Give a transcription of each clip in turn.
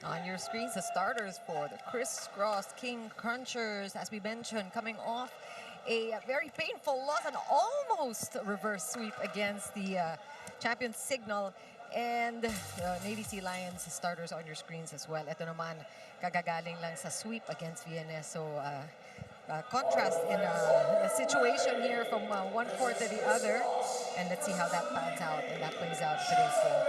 On your screens, the starters for the Crisscross King Crunchers, as we mentioned, coming off a very painful loss, an almost reverse sweep against the champion Signal. And Navy Sea Lions starters on your screens as well. Ito naman, kagagaling lang sa sweep against VNS. So, contrast in a situation here from one court to the other. And let's see how that pans out and that plays out in today's game.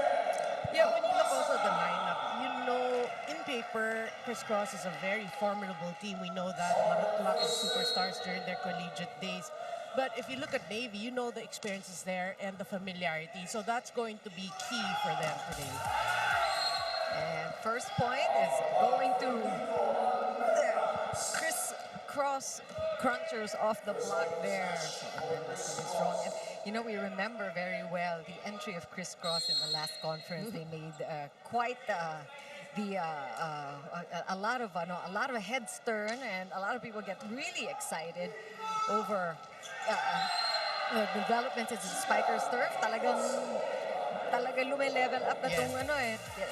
Yeah, when you look also at the lineup, you know, in paper, Crisscross is a very formidable team. We know that a lot of superstars during their collegiate days. But if you look at Navy, you know the experience is there and the familiarity. So that's going to be key for them today. And first point is going to the Crisscross Crunchers off the block there. So again, that's going to be strong. And, you know, we remember very well the entry of Crisscross in the last conference. They made quite a lot of heads turn, and a lot of people get really excited over the developments in Spiker's turf. Talagang lume-level up na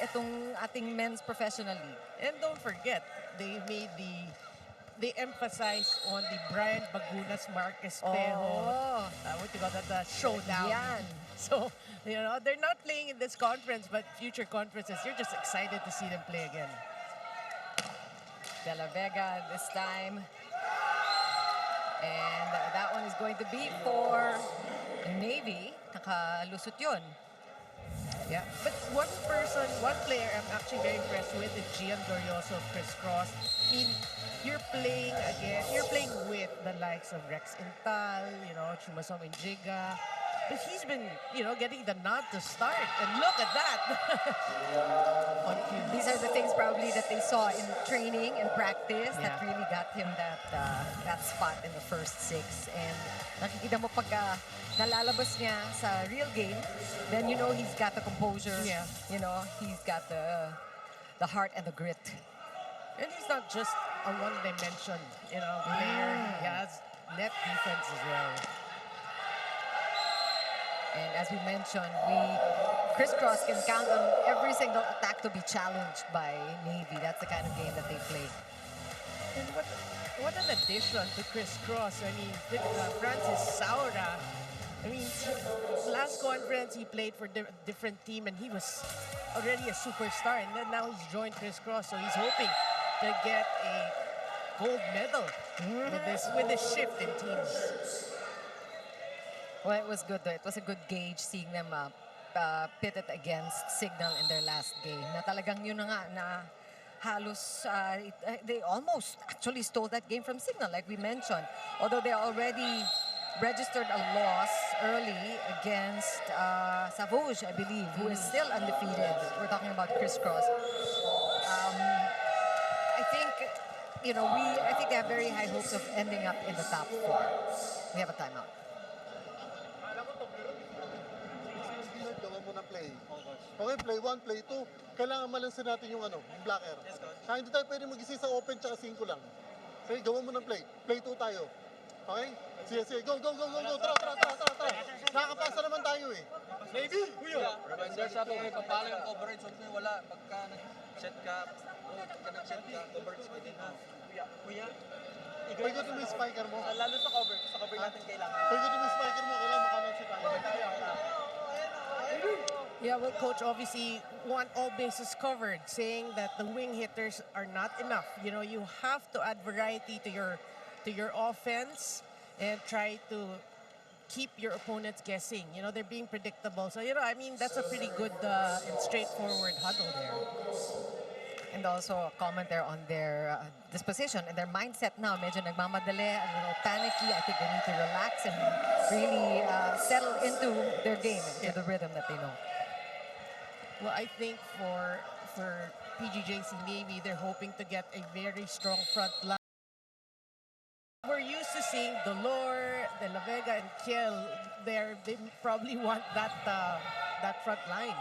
itong ating men's professional league. And don't forget, they emphasize on the Brian Bagunas Marquez Pejo, what you call that, the showdown. Yan. So, you know, they're not playing in this conference, but future conferences, you're just excited to see them play again. De La Vega this time. And that one is going to be for Navy. Nakalusot yun. Yeah, but one player I'm actually very impressed with is Gian Glorioso of Crisscross. I mean, you're playing with the likes of Rex Intal, you know, Chumasom Injiga. But he's been, you know, getting the nod to start. And look at that. These are the things probably that they saw in training and practice that really got him that spot in the first six. And nakikita mo pag nalalabas niya sa real game, then you know he's got the composure. Yeah. You know, he's got the heart and the grit. And he's not just a one-dimension, you know, player. He has net defense as well. And as we mentioned, Crisscross can count on every single attack to be challenged by Navy. That's the kind of game that they play. And what an addition to Crisscross. I mean, Francis Saura. I mean, last conference he played for a different team and he was already a superstar. And then now he's joined Crisscross, so he's hoping to get a gold medal with this shift in teams. Well, it was good though. It was a good gauge seeing them pitted against Signal in their last game. Na talagang yun na nga na halos they almost actually stole that game from Signal, like we mentioned. Although they already registered a loss early against Savouge, I believe, who is still undefeated. We're talking about Crisscross. I think, you know, I think they have very high hopes of ending up in the top 4. We have a timeout. Okay, play 1, play 2. Kailangan malansin natin yung yung blocker. Kaya hindi tayo pwede mag-isi sa open tsaka 5 lang. Sige, gawan mo ng play. Play 2 tayo. Okay? Sige. Go. Tara. Nakakapasa naman tayo eh. Navy! Kuya! Reminder sa akin, papala yung coverage. Huwag mo wala. Pagka nag-set ka, coverage ka din. Kuya? Pagutin mo yung spiker mo. Lalo sa cover natin kailangan. Pagutin mo yung spiker mo. Kailangan makanan siya tayo. Yeah, well, Coach obviously want all bases covered, saying that the wing hitters are not enough. You know, you have to add variety to your offense and try to keep your opponents guessing. You know, they're being predictable. So, you know, I mean, that's a pretty good and straightforward huddle there. And also a comment there on their disposition and their mindset now. Medyo nagmamadali, a little panicky. I think they need to relax and really settle into their game, into the rhythm that they know. Well, I think for PGJC Navy, they're hoping to get a very strong front line. We're used to seeing Dolor, De La Vega, and Kiel. They probably want that front line.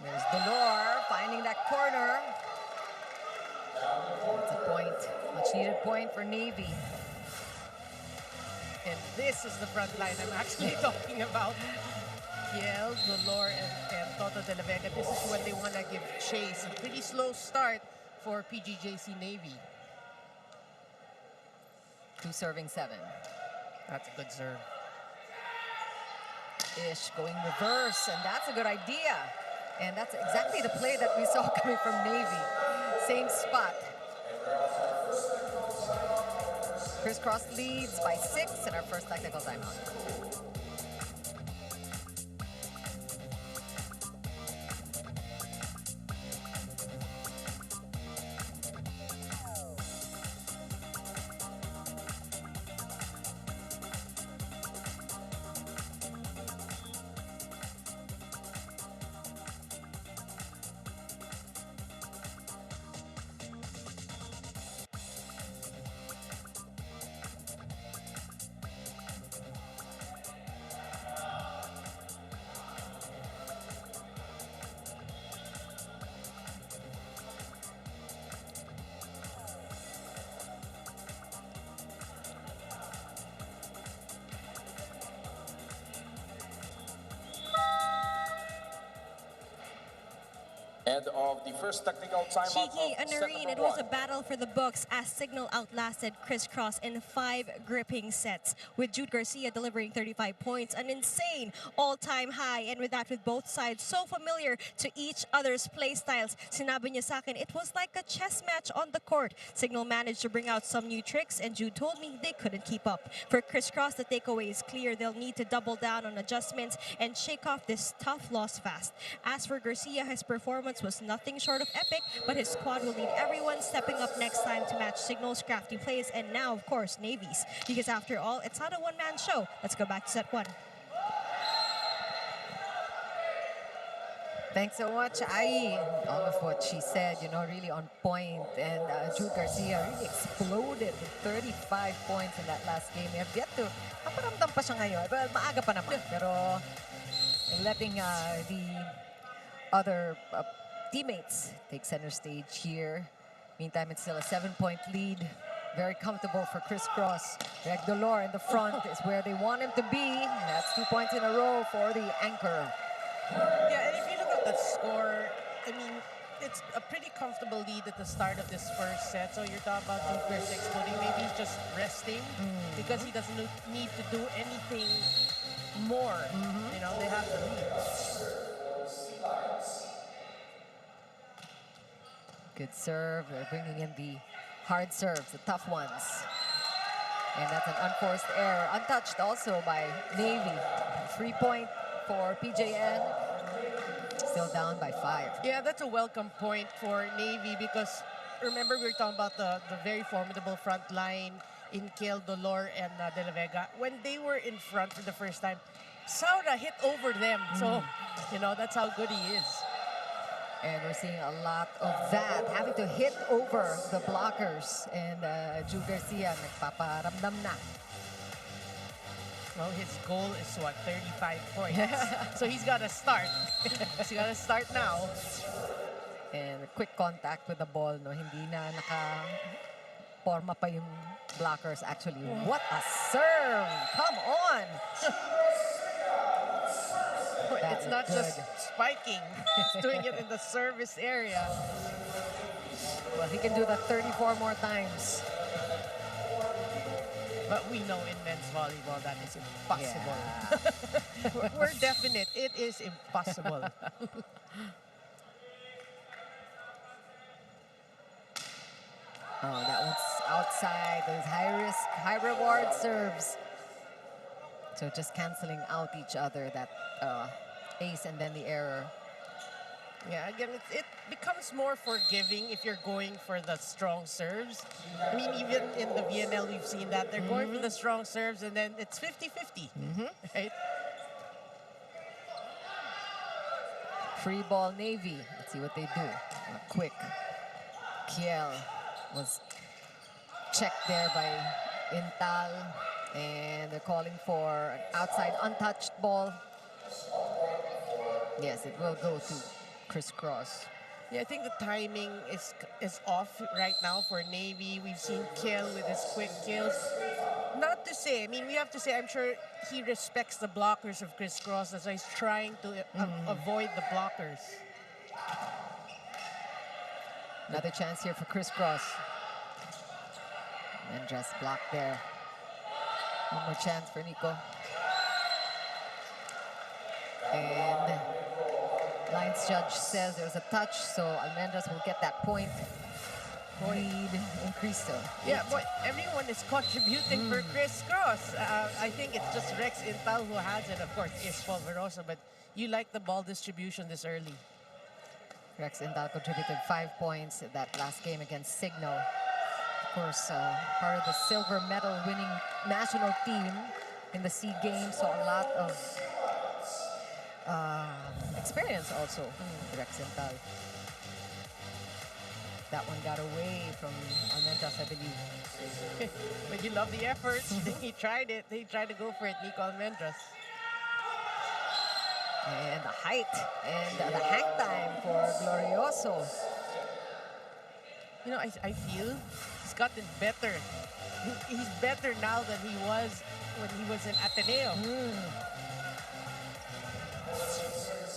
There's Dolor finding that corner. That's a point, much needed point for Navy. And this is the front line I'm actually talking about. Kiel, Dolor, and Toto De La Vega. This is when they want to give chase. A pretty slow start for PGJC Navy. 2 serving 7. That's a good serve. Ish going reverse, and that's a good idea. And that's exactly the play that we saw coming from Navy. Same spot. Crisscross leads by 6 in our first technical timeout. End of the first technical timeout. Cheeky and Noreen, it was a battle for the books as Signal outlasted Crisscross in 5 gripping sets, with Jude Garcia delivering 35 points, an insane all-time high. And with that, with both sides so familiar to each other's play styles, sinabi niya sa akin, it was like a chess match on the court. Signal managed to bring out some new tricks, and Jude told me they couldn't keep up. For Crisscross, the takeaway is clear. They'll need to double down on adjustments and shake off this tough loss fast. As for Garcia, his performance was nothing short of epic, but his squad will need everyone stepping up next time to match Signal's crafty plays, and now, of course, Navy's. Because after all, it's not a one-man show. Let's go back to set 1. Thanks so much, Ai. All of what she said, you know, really on point. And Jude Garcia really exploded with 35 points in that last game. We have yet to, maparamdam pa siya ngayon. Well, maaga pa naman. Pero letting the other teammates take center stage here. Meantime, it's still a 7-point lead. Very comfortable for Crisscross. Greg Dolor in the front is where they want him to be. That's 2 points in a row for the anchor. Yeah, and if you look at the score, I mean, it's a pretty comfortable lead at the start of this first set. So you're talking about Jude Garcia exploding. Maybe he's just resting because he doesn't need to do anything more. You know, they have the lead. Good serve. They're bringing in the hard serves, the tough ones. And that's an unforced error. Untouched also by Navy. 3-point for PJN. Still down by 5. Yeah, that's a welcome point for Navy because remember we were talking about the very formidable front line in Kale, Dolor, and De La Vega. When they were in front for the first time, Saura hit over them. So, you know, that's how good he is. And we're seeing a lot of that, having to hit over the blockers. And Jude Garcia, nagpaparamdam na. Well, his goal is what, 35 points. So he's got to start. He's got to start now. And quick contact with the ball, no? Hindi na naka-forma pa yung blockers actually. What a serve! Come on! It's not just spiking. He's doing it in the service area. Well, he can do that 34 more times. But we know in men's volleyball that is impossible. Yeah. We're definite. It is impossible. Oh, that one's outside. Those high-risk, high-reward serves. So just canceling out each other, that ace and then the error. Yeah, again, it becomes more forgiving if you're going for the strong serves. I mean, even in the VNL, we've seen that. They're going for the strong serves, and then it's 50-50, right? Free ball Navy. Let's see what they do. Quick. Kiel was checked there by Intal. And they're calling for an outside untouched ball. Yes, it will go to Crisscross. Yeah, I think the timing is off right now for Navy. We've seen Kiel with his quick kills. not to say, I mean, we have to say, I'm sure he respects the blockers of Crisscross. That's why he's trying to avoid the blockers. Another chance here for Crisscross. And just blocked there. One more chance for Nico. And lines judge says there's a touch, so Almendras will get that point. Lead increased to Yeah, boy, everyone is contributing for Crisscross. I think it's just Rex Intal who has it. Of course, it's Polverosa, but you like the ball distribution this early. Rex Intal contributed 5 points at that last game against Signal. Of course, part of the silver medal winning national team in the SEA Games, so a lot of experience also. Rex Intal. That one got away from Almendras, I believe. But you love the efforts. He tried it. He tried to go for it, Nico Almendras. And the height and the hang time for Glorioso. You know, I feel he's gotten better. He's better now than he was when he was in Ateneo.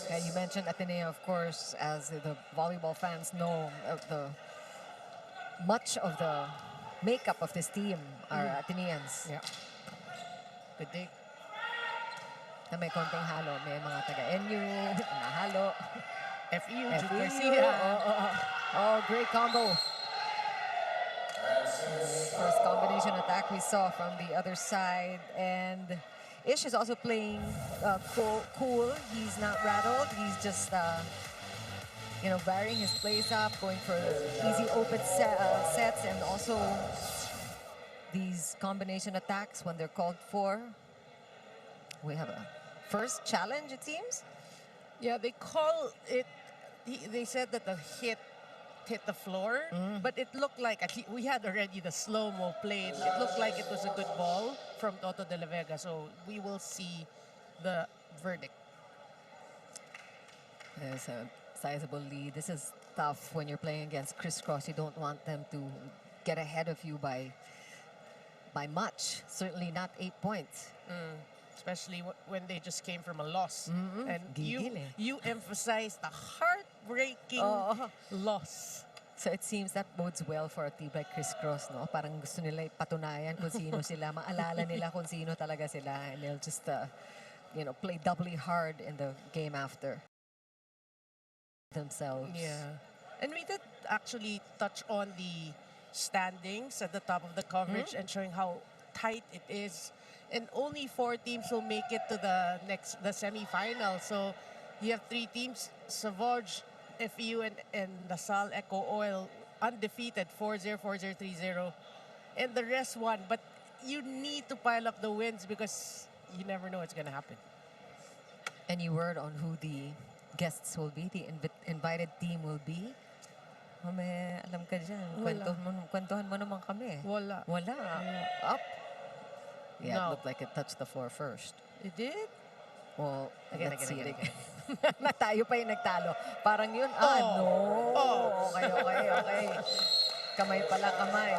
Yeah, you mentioned Ateneo, of course, as the volleyball fans know, much of the makeup of this team are Ateneans. Yeah. Good day. Na may konting halo, may mga taga-NU, nahalo. FEU, FEU, Jude Garcia. Oh, great combo. First combination attack we saw from the other side, and Ish is also playing cool. He's not rattled. He's just, you know, varying his plays up, going for easy open sets, and also these combination attacks when they're called for. We have a first challenge, it seems. Yeah, they call it. They said that the hit the floor, but it looked like we had already the slow-mo played. It looked like it was a good ball from Toto de la Vega, so we will see the verdict. There's a sizable lead. This is tough when you're playing against Crisscross. You don't want them to get ahead of you by much. Certainly not 8 points. Especially when they just came from a loss. And Gigil eh. you emphasized the heartbreaking loss. So it seems that bodes well for a team like Crisscross, no? Parang gusto nila ipatunayan kung sino sila, maalala nila kung sino talaga sila, and they'll just, you know, play doubly hard in the game after themselves. Yeah. And we did actually touch on the standings at the top of the coverage and showing how tight it is. And only 4 teams will make it to the semi-final. So you have 3 teams, Sauvage, FEU, and LaSalle Eco Oil, undefeated, 4-0, 4-0, 3-0. And the rest won. But you need to pile up the wins because you never know what's going to happen. Any word on who the guests will be, the invited team will be? Oh, may alam ka dyan. Kwentuhan mo naman kami. Wala. Up. Yeah, No. it looked like it touched the floor first. It did? Well, Again. let's see it again. Tayo pa yung nagtalo. Parang yun, no. Okay. Kamay pala, kamay.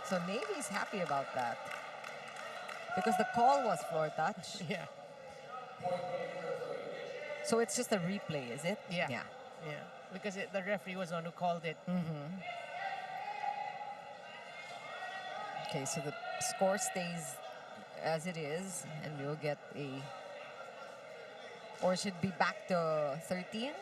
So Navy's happy about that. Because the call was floor touch. Yeah. So it's just a replay, is it? Yeah. Because the referee was the one who called it. Okay, so the score stays as it is, and we'll get or should be back to 13-6?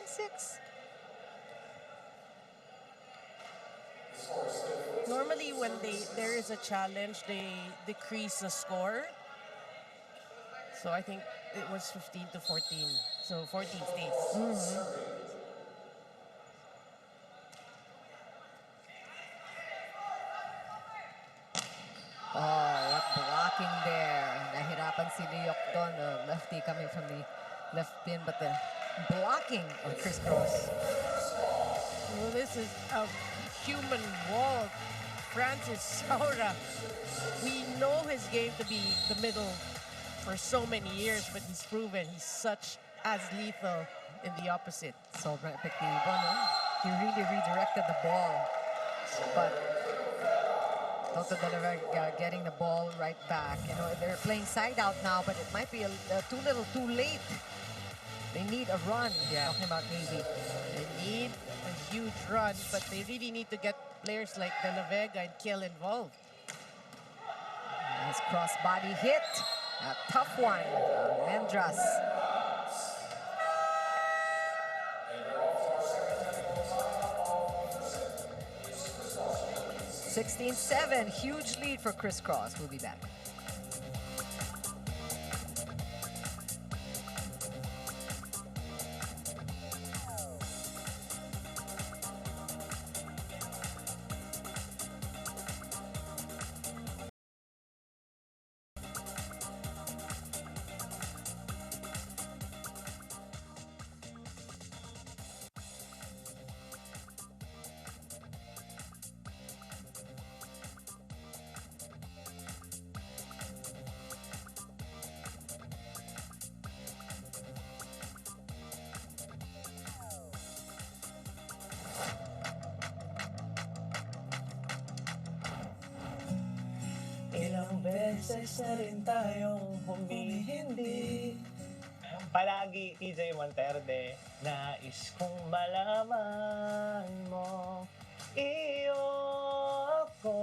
Normally, when there is a challenge, they decrease the score. So I think it was 15-14. So 14 stays. Oh, what blocking there. Nahirapan si Leok doon. Lefty coming from the left pin, but the blocking of Crisscross. Well, this is a human wall. Francis Saura. We know his game to be the middle for so many years, but he's proven he's as lethal in the opposite. Sobrang epektibo, no? He really redirected the ball. But Toto De La Vega getting the ball right back. You know, they're playing side out now, but it might be too little, too late. They need a run. Yeah. Talking about Navy. They need a huge run, but they really need to get players like De La Vega and Kiel involved. Nice cross-body hit. A tough one. Mendras. 16-7. Huge lead for CRISS. We'll be back. Ilang beses na rin tayong humihindi. Palagi, PJ Monterde, nais kong malaman mo, iyo ako.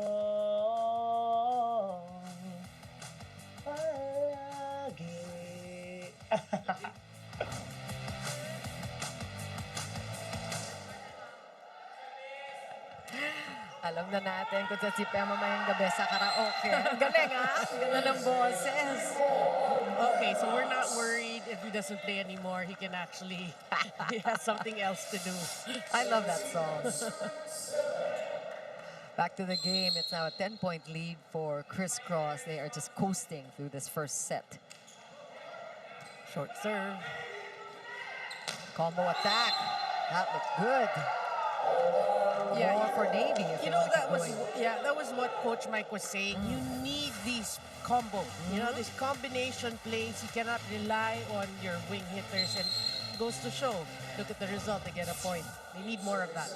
Palagi. Alam na natin kung sa si Pema mayang gabi sa karaoke. Ang galing, ha? Ganda ng boses. Okay, so we're not worried if he doesn't play anymore. He can actually, he has something else to do. I love that song. Back to the game. It's now a 10-point lead for CRISS. They are just coasting through this first set. Short serve. Combo attack. That looked good. Yeah, More for Navy. If You they know, want to that keep was, going. yeah, that was what Coach Mike was saying. You need these combos. You know, these combination plays. You cannot rely on your wing hitters, and it goes to show. Look at the result. They get a point. They need more of that.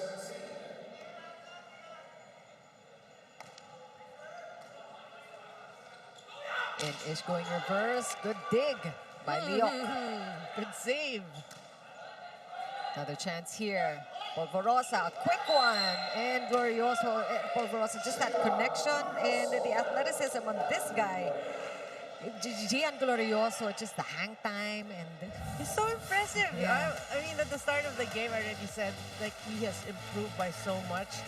And Ish going reverse. Good dig by Leok. Good save. Another chance here. Polvorosa, a quick one. And Glorioso, Polvorosa, just that connection and the athleticism on this guy. Gian Glorioso, just the hang time and... He's so impressive. Yeah. I mean, at the start of the game, I already said, like, he has improved by so much.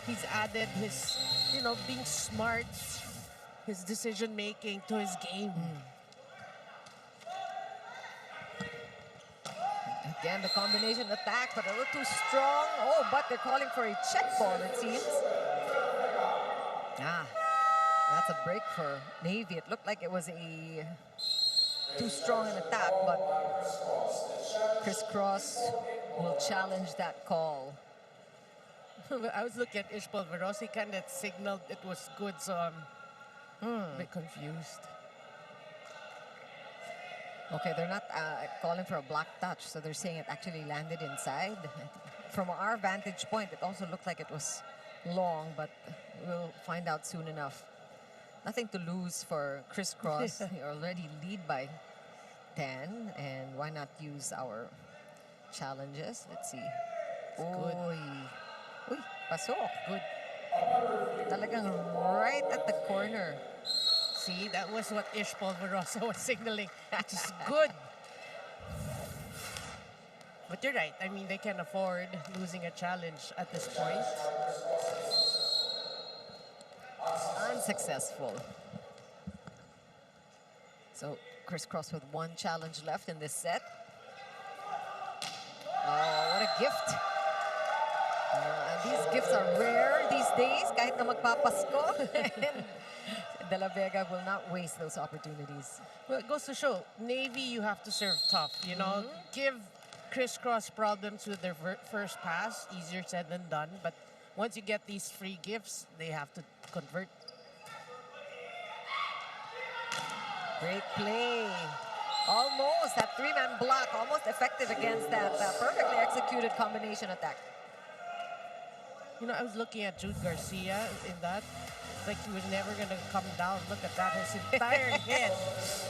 He's added his, you know, being smart, his decision-making to his game. Again, the combination attack, but a little too strong. Oh, but they're calling for a check ball, it seems. Ah, that's a break for Navy. It looked like it was a too strong an attack, but CRISS will challenge that call. I was looking at Ish Polvorosa. He kind of signaled it was good, so I'm a bit confused. Okay, they're not calling for a block touch, so they're saying it actually landed inside. From our vantage point, it also looked like it was long, but we'll find out soon enough. Nothing to lose for CRISS. They already lead by 10, and why not use our challenges? Let's see. Uy, pasok. Good. Talagang right at the corner. See, that was what Ish Polvorosa was signaling. Which is good. But you're right. I mean, they can afford losing a challenge at this point. Unsuccessful. So CRISS with one challenge left in this set. Oh, what a gift. These gifts are rare these days, kahit na magpapasko. And De La Vega will not waste those opportunities. Well, it goes to show, Navy, you have to serve tough. You know, give CRISS problems with their first pass. Easier said than done. But once you get these free gifts, they have to convert. Great play. Almost, that three-man block, almost effective against that perfectly executed combination attack. You know, I was looking at Jude Garcia in that. Like he was never going to come down. Look at that. His entire head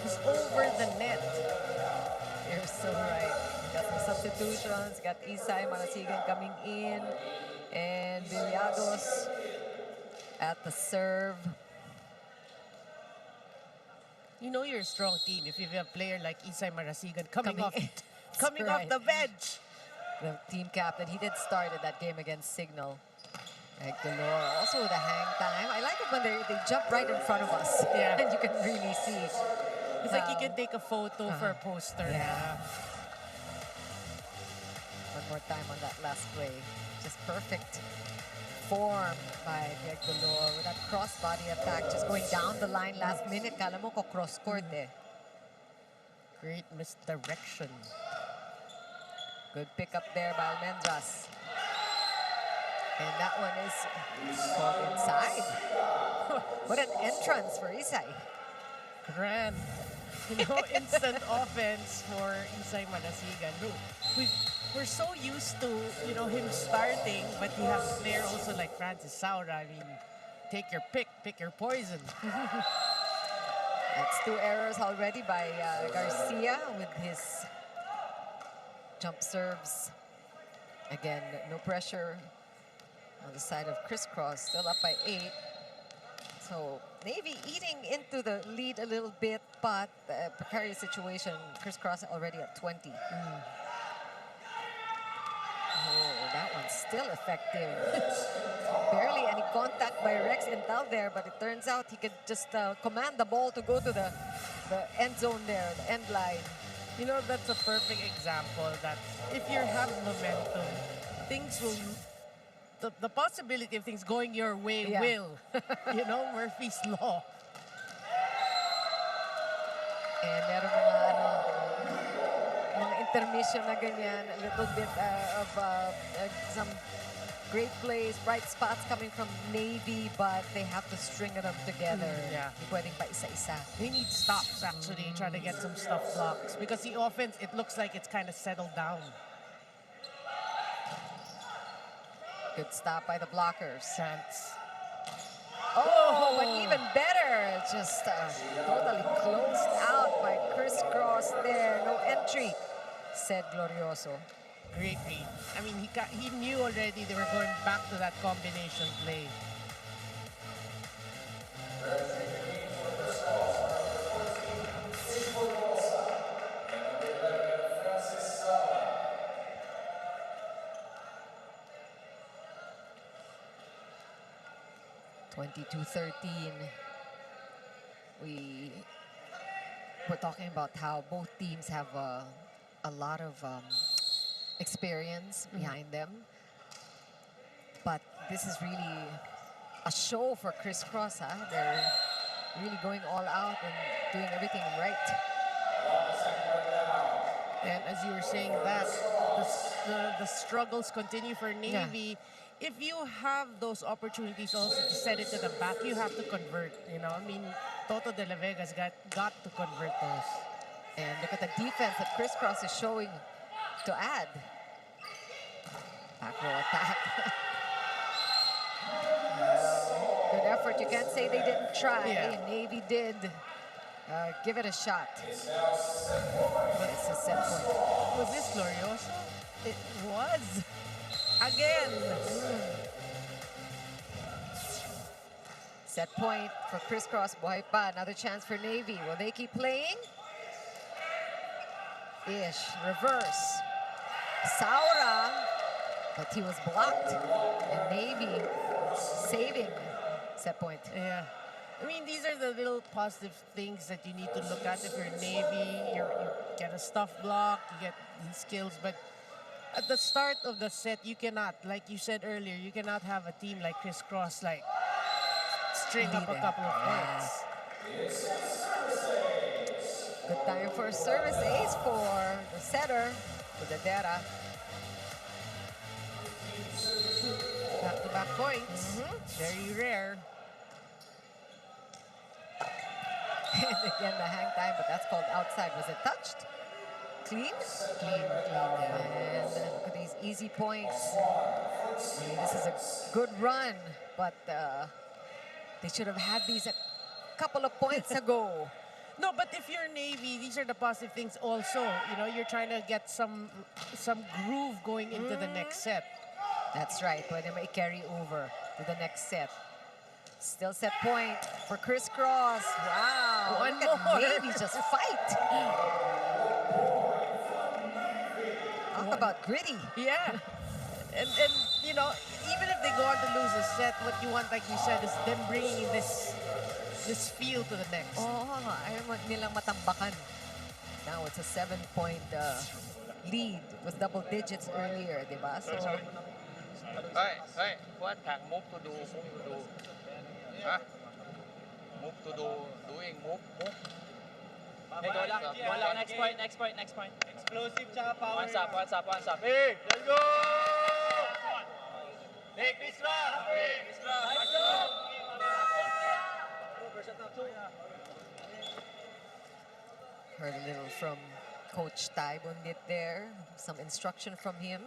is over the net. You're so right. Got some substitutions. Got Isay Manasigan coming in. And Villados at the serve. You know you're a strong team if you have a player like Isay Marasigan coming off Right. the bench. The team captain, he did start at that game against Signal. Galore, also with a hang time. I like it when they jump right in front of us. Yeah. And you can really see. It's like you can take a photo for a poster. Yeah. One more time on that last play. Just perfect form by Galore with that cross-body attack. Just going down the line last minute. Kala mo ko cross-court eh. Great misdirection. Good pick up there by Almendras. And that one is caught inside. What an entrance for Isay. Grand. You know, instant offense for Isay Manasigan. We're so used to, you know, him starting, but you have a player also like Francis Saura. I mean, take your pick your poison. That's 2 errors already by Garcia with his jump serves. Again, no pressure on the side of Crisscross, still up by 8. So Navy eating into the lead a little bit, but precarious situation. Crisscross already at 20. Oh, that one's still effective. Barely any contact by Rex Intel there, but it turns out he could just command the ball to go to the end zone there, the end line. You know, that's a perfect example that if you have momentum, things will, the possibility of things going your way will. You know, Murphy's Law. And meron mga intermission na ganyan, a little bit of some great plays, bright spots coming from Navy, but they have to string them together. Yeah. Hindi pwedeng pa isa-isa. They need stops, actually, trying to get some stuff blocks. Because the offense, it looks like it's kind of settled down. Good stop by the blockers. Chance. Oh, but even better, just totally closed out by Crisscross there. No entry, said Glorioso. Great read. I mean, he knew already they were going back to that combination play. We're talking about how both teams have a lot of experience behind them. But this is really a show for Crisscross. They're really going all out and doing everything right. And as you were saying that, the struggles continue for Navy. If you have those opportunities also to set it to the back, you have to convert, you know. I mean, Toto de la Vega's got to convert those. And look at the defense that Crisscross is showing to add. Back row attack. Good effort. You can't say they didn't try. Yeah. Navy did give it a shot. But it's a set point. Was this Glorioso? It was. Again. Set point for Crisscross. Buhay pa. Another chance for Navy. Will they keep playing? Ish. Reverse. Saura. But he was blocked. And Navy saving set point. Yeah. I mean, these are the little positive things that you need to look at. If you're Navy, you get a stuff block, you get these skills. But at the start of the set, you cannot, like you said earlier, you cannot have a team like Crisscross, like, string up a couple of points. Good time for a service ace for the setter, Budadera. Back-to-back points. Very rare. And again, the hang time, but that's called outside. Was it touched? clean? Clean. And look at these easy points. I mean, this is a good run, but they should have had these a couple of points ago. No, but if you're Navy, these are the positive things also. You know, you're trying to get some groove going into the next set. That's right. Pwede may carry over to the next set. Still set point for crisscross. Wow. One Look more. at Navy just fight. Talk about gritty. Yeah. And you know, even if they go on to lose a set, what you want, like you said, is them bringing this feel to the next. Oh, ayaw nilang matambakan. Now it's a 7-point lead. It was double digits earlier, di ba? So, Hey, what? Move to do. Huh? Move to do. Doing move. Hey, go lang. Next point. Explosive tsaka power. One stop. Hey, let's go! Hey, Chris Rock! heard a little from Coach Tai Bundit there. Some instruction from him.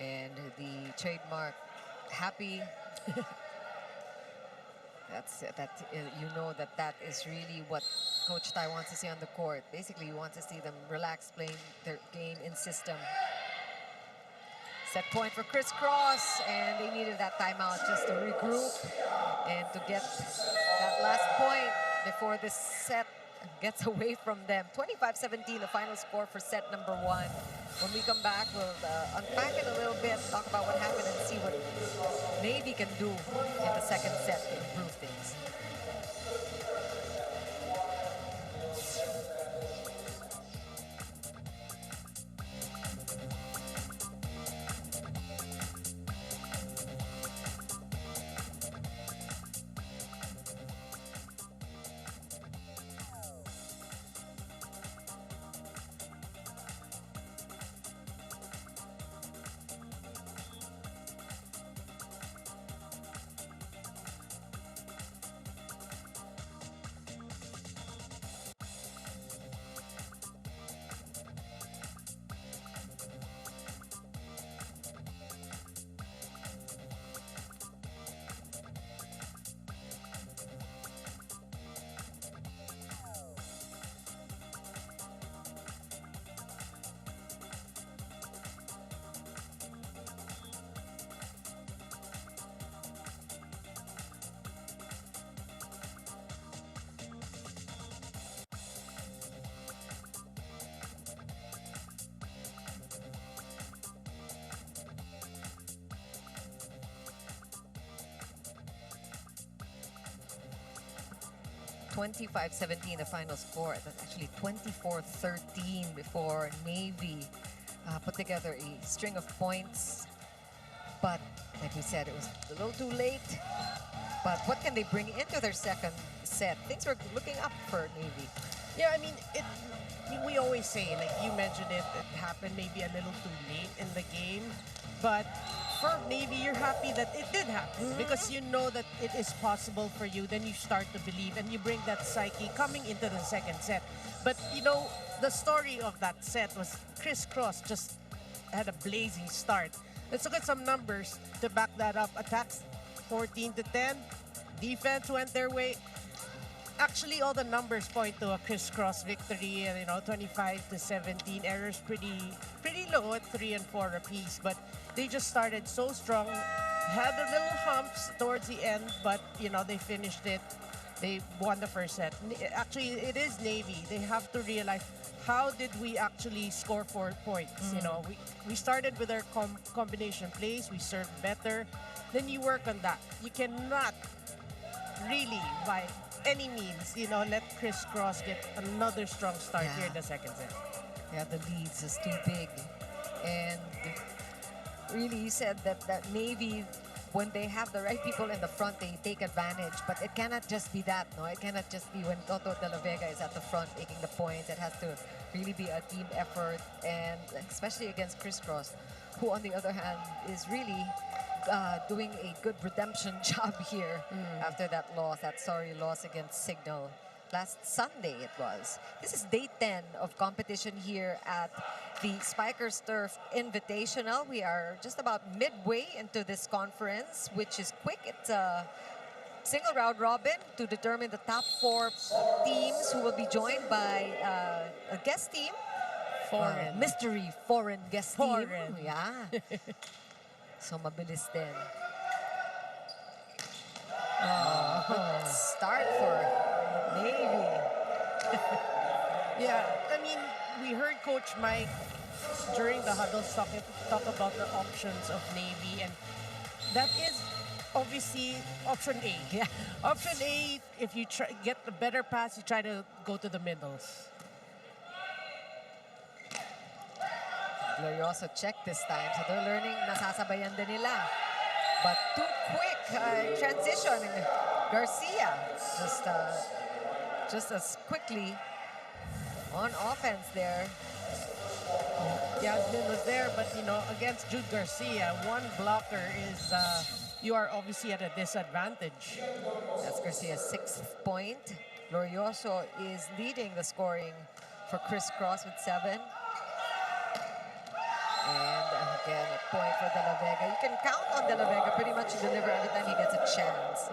And the trademark, happy. You know that is really what Coach Tai wants to see on the court. Basically, he wants to see them relax, playing their game in system. Set point for crisscross, and they needed that timeout just to regroup and to get that last point before this set gets away from them. 25-17, the final score for set number 1. When we come back, we'll unpack it a little bit, talk about what happened, and see what Navy can do in the second set to improve things. 25-17, the final score. It was actually 24-13 before Navy put together a string of points. But like we said, it was a little too late. But what can they bring into their second set? Things were looking up for Navy. Yeah, I mean, we always say, like you mentioned it happened maybe a little too late in the game. But for Navy, you're happy that it did happen because you know that it is possible for you. Then you start to believe and you bring that psyche coming into the second set. But, you know, the story of that set was crisscross just had a blazing start. Let's look at some numbers to back that up. Attacks 14-10. Defense went their way. Actually, all the numbers point to a crisscross victory. You know, 25-17. Errors pretty low at 3 and 4 apiece. But they just started so strong. Had a little humps towards the end, but you know they finished it. They won the first set. Actually, it is Navy. They have to realize, how did we actually score 4 points? You know, we started with our combination plays. We served better. Then you work on that. You cannot really, by any means, you know, let crisscross get another strong start here in the second set. Yeah, the leads is too big. And really, you said that Navy, when they have the right people in the front, they take advantage. But it cannot just be that, no? It cannot just be when Toto de la Vega is at the front making the points. It has to really be a team effort, and especially against crisscross, who on the other hand is really doing a good redemption job here after that loss, that sorry loss against Signal Last Sunday it was. This is day 10 of competition here at the Spikers Turf Invitational. We are just about midway into this conference, which is quick. It's a single round robin to determine the top 4 teams who will be joined by a guest team. Foreign. Mystery foreign guest Foreign. team. Yeah. So mabilis din. Good start for Navy. Yeah, I mean, we heard Coach Mike during the huddles talk about the options of Navy, and that is obviously option A. Yeah. Option A, if you get the better pass, you try to go to the middles. Glorioso check this time. So they're learning, nasasabayan din nila. But too quick transition. Garcia just as quickly on offense there. Yasmin was there, but you know, against Jude Garcia, one blocker is you are obviously at a disadvantage. That's Garcia's 6th point. Glorioso is leading the scoring for CRISS with 7. And again, a point for De La Vega. You can count on De La Vega pretty much to deliver every time he gets a chance.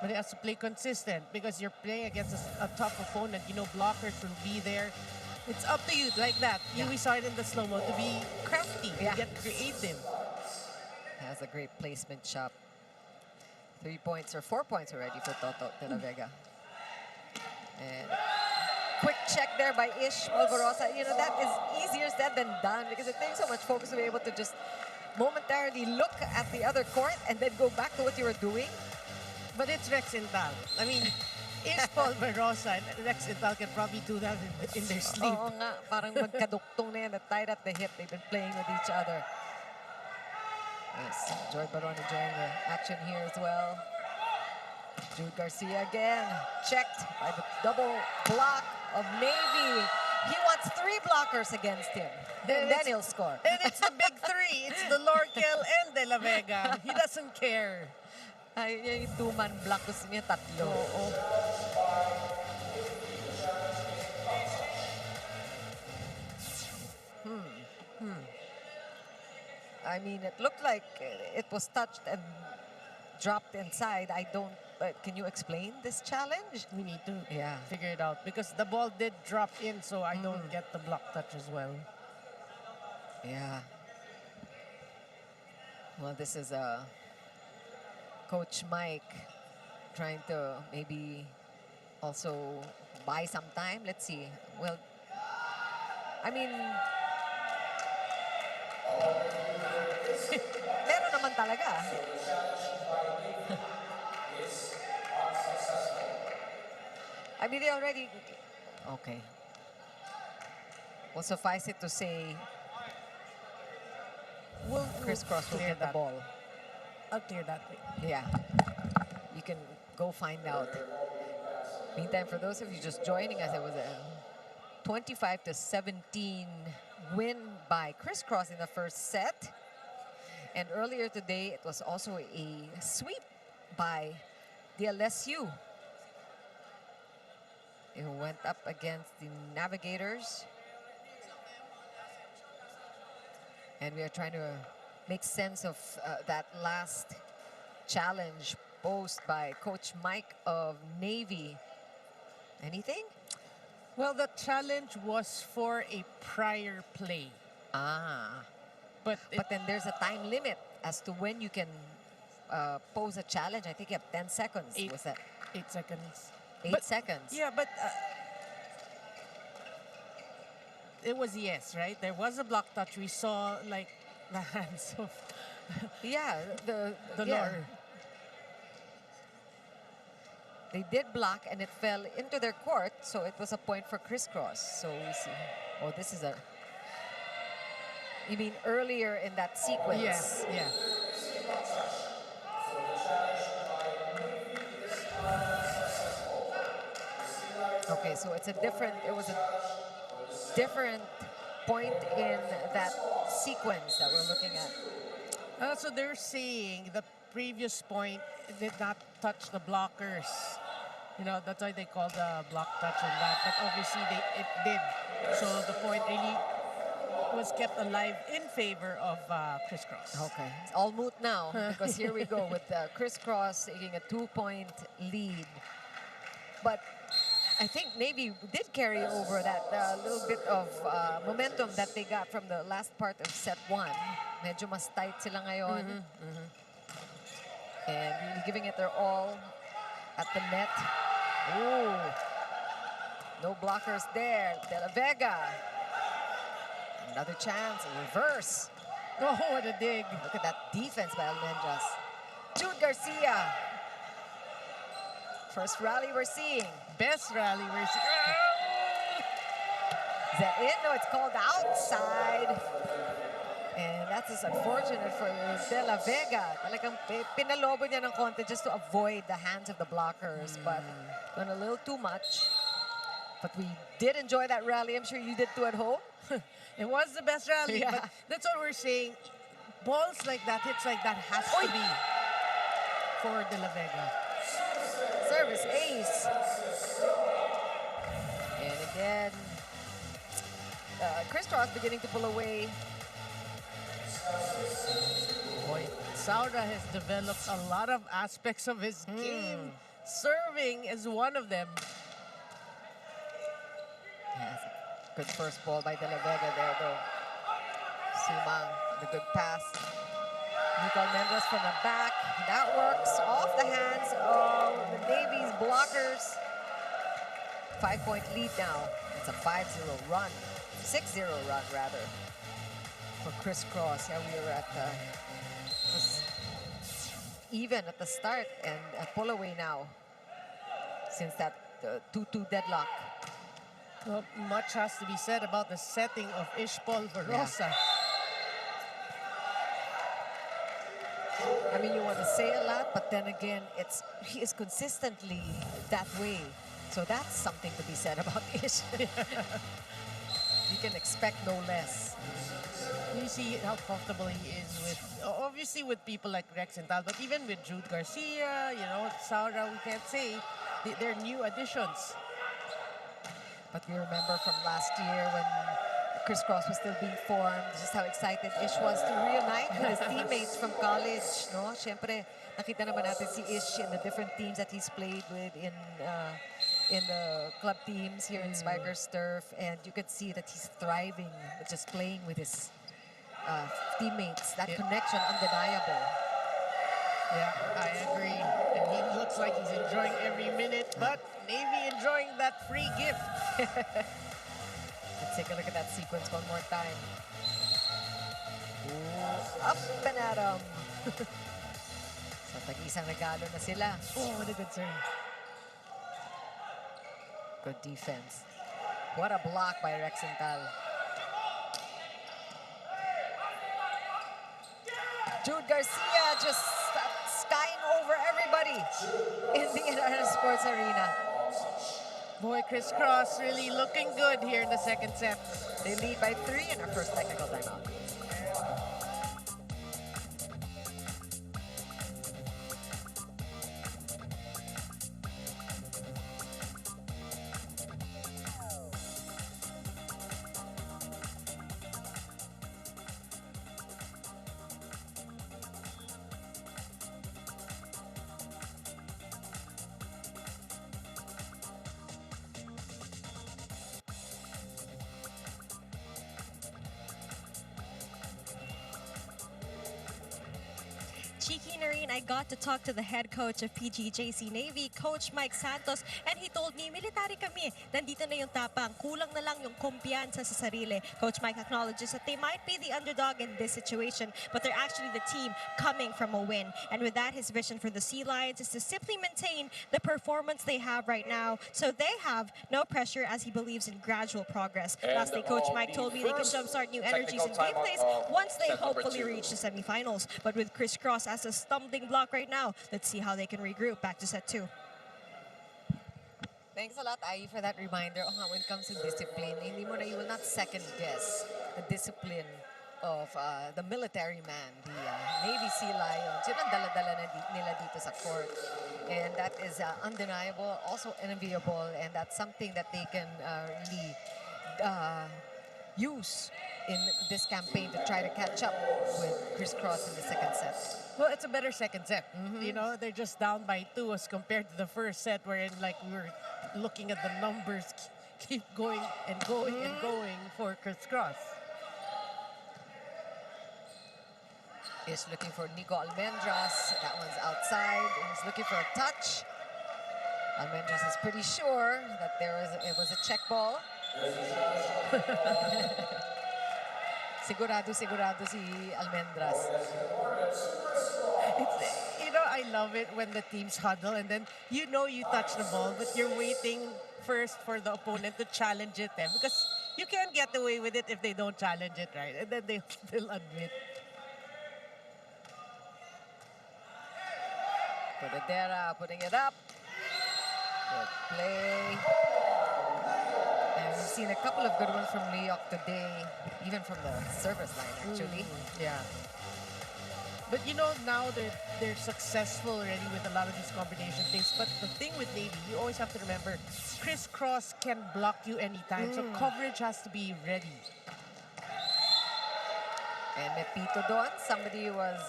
But he has to play consistent because you're playing against a tough opponent. You know, blockers will be there. It's up to you like that. Yeah. We saw it in the slow-mo to be crafty, to get creative. Has a great placement shot. 3 points or 4 points already for Toto De La Vega. And quick check there by Ish Malvorosa. You know, that is easier said than done because it takes so much focus to be able to just momentarily look at the other court and then go back to what you were doing. But it's Rex Intal. I mean, Ish Malvorosa and Rex Intal can probably do that in their sleep. Oo nga, parang magkaduktong na yan, tied at the hip. They've been playing with each other. Yes, Joy Baron enjoying the action here as well. Jude Garcia again, checked by the double block of Navy. He wants 3 blockers against him, and then he'll score. And it's the big 3. It's the Lorkel and De La Vega. He doesn't care. Ay, yung 2-man block, gusto niya 3. I mean, it looked like it was touched and dropped inside. I don't, can you explain this challenge? We need to Yeah. figure it out because the ball did drop in, so I don't get the block touch as well. Yeah. Well, this is Coach Mike trying to maybe also buy some time. Let's see. Well, I mean, meron naman talaga. I mean, they already... Okay. Well, suffice it to say, CRISS will clear get the that. ball. I'll clear that way. Yeah. You can go find out. Meantime, for those of you just joining us, it was a 25-17 win by CRISS in the first set. And earlier today, it was also a sweep by the LSU. It went up against the Navigators. And we are trying to make sense of that last challenge posed by Coach Mike of Navy. Anything? Well, the challenge was for a prior play. But then there's a time limit as to when you can pose a challenge. I think you have 10 seconds. Was that 8 seconds. 8 seconds? Yeah, but it was yes, right? There was a block touch. We saw like the hands of Yeah, the Lord. They did block and it fell into their court, so it was a point for CRISS. So we see. Oh, this is a... You mean earlier in that sequence? Yes, yeah. Okay, so it's a different... It was a different point in that sequence that we're looking at. So they're saying the previous point did not touch the blockers. You know, that's why they call the block touch on that. But obviously it did. So the point really was kept alive in favor of Crisscross. Okay, it's all moot now because here we go with Crisscross taking a 2-point lead. But I think Navy did carry over that little bit of momentum that they got from the last part of set 1. Medyo mas tight sila ngayon. And really giving it their all at the net. Ooh, no blockers there. De La Vega. Another chance, a reverse. Oh, what a dig. Look at that defense by Almendras. Jude Garcia. First rally we're seeing. Best rally we're seeing. Is that it? No, it's called outside. And that's just unfortunate for De La Vega. Talagang pinalobo niya ng konti just to avoid the hands of the blockers. But went a little too much. But we did enjoy that rally. I'm sure you did too at home. It was the best rally, Yeah. but that's what we're saying. Balls like that, hits like that has to be for De La Vega. Service ace. And again, Crisscross beginning to pull away. Boy, Saura has developed a lot of aspects of his game. Serving is one of them. Yes, good first ball by De La Vega there, though. Sumang, the good pass. Nico Almendras from the back. That works off the hands of the Navy's blockers. 5-point lead now. It's a 5-0 run. 6-0 run, rather, for Crisscross. Yeah, we were at just even at the start and a pull away now since that 2-2 deadlock. Well, much has to be said about the setting of Ishpol Barosa. I mean, you want to say a lot, but then again, he is consistently that way. So that's something to be said about Ish. You can expect no less. You see how comfortable he is with, obviously with people like Rex and Tal, but even with Jude Garcia, you know, Saura, we can't say they're new additions. But we remember from last year when Crisscross was still being formed, just how excited Ish was to reunite with his teammates from college. No, Siyempre, nakita naman natin si Ish in the different teams that he's played with in the club teams here in Spikers Turf, and you could see that he's thriving, just playing with his teammates. That connection, undeniable. Yeah, I agree. And he looks like he's enjoying every minute, but Navy enjoying that free gift. Let's take a look at that sequence one more time. Ooh, up and at 'em. So, tag-isang regalo na sila. Oh, what a good serve. Good defense. What a block by Rexental. Jude Garcia just skying over everybody in the Internet Sports Arena. Boy, Crisscross really looking good here in the second set. They lead by 3 in our first technical timeout. Cheeky Narine, I got to talk to the head coach of PGJC Navy, Coach Mike Santos, and he told me, military kami, nandito na yung tapang, kulang na lang yung kumpiyansa sa sarili. Coach Mike acknowledges that they might be the underdog in this situation, but they're actually the team coming from a win. And with that, his vision for the Sea Lions is to simply maintain the performance they have right now, so they have no pressure as he believes in gradual progress. Lastly, Coach Mike told me they can jumpstart new energies and gameplays once they hopefully reach the semifinals. But with Crisscross as a stumbling block right now, let's see how they can regroup back to set 2. Thanks a lot, Ai, for that reminder. When it comes to discipline, you will not second guess the discipline of the military man, the Navy Sea Lions. Yun ang dala-dala nila dito sa court. And that is undeniable, also enviable, and that's something that they can really use in this campaign to try to catch up with CRISS in the second set. Well, it's a better second set. You know, they're just down by 2 as compared to the first set, wherein like we were looking at the numbers keep going and going and going for CRISS. Is looking for Nico Almendras. That one's outside. He's looking for a touch. Almendras is pretty sure that it was a check ball. Sigurado si Almendras. You know, I love it when the teams huddle and then you know you touch the ball, but you're waiting first for the opponent to challenge it, because you can't get away with it if they don't challenge it, right? And then they'll admit. Pudadera putting it up. Good play. And we've seen a couple of good ones from Leok today, even from the service line, actually. Yeah. But you know, now they're successful already with a lot of these combination things. But the thing with Navy, you always have to remember, CRISS can block you anytime. So coverage has to be ready. And Mepito doon, somebody was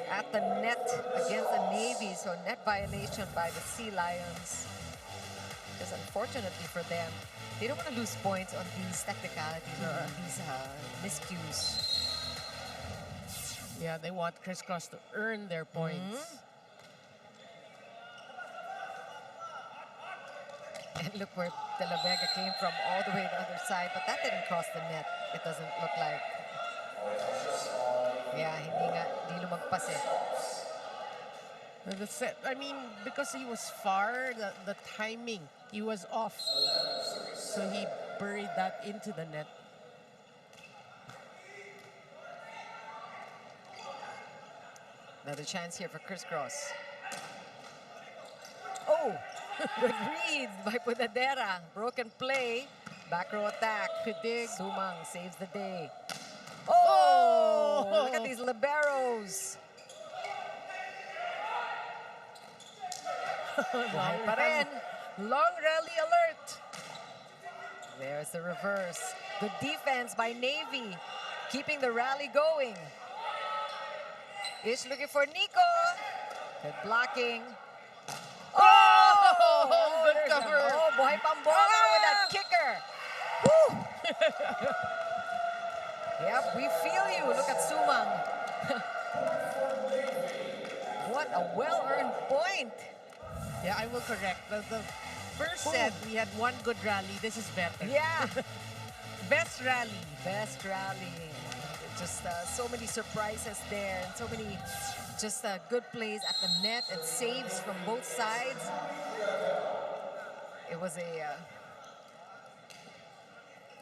at the net against the Navy, so net violation by the Sea Lions. Just unfortunately for them, they don't want to lose points on these technicalities or on these miscues. Yeah, they want CRISS to earn their points. And look where De La Vega came from, all the way to the other side, but that didn't cross the net. It doesn't look like. Yeah, hindi lumagpas eh. I mean, because he was far, the timing, he was off. So he buried that into the net. Another chance here for CRISS. Oh, good read by Pudadera. Broken play, back row attack. Dig. Sumang saves the day. Oh, look at these liberos. Long rally alert. There's the reverse. Good defense by Navy, keeping the rally going. Ish looking for Nico. Good blocking. Oh, good cover. Oh, buhay pambola with that kicker. Woo! Yep, we feel you. Look at Sumang. What a well-earned point. Yeah, I will correct. The first set, we had one good rally. This is better. Yeah. Best rally. Best rally. Just so many surprises there and so many just good plays at the net and saves from both sides. It was a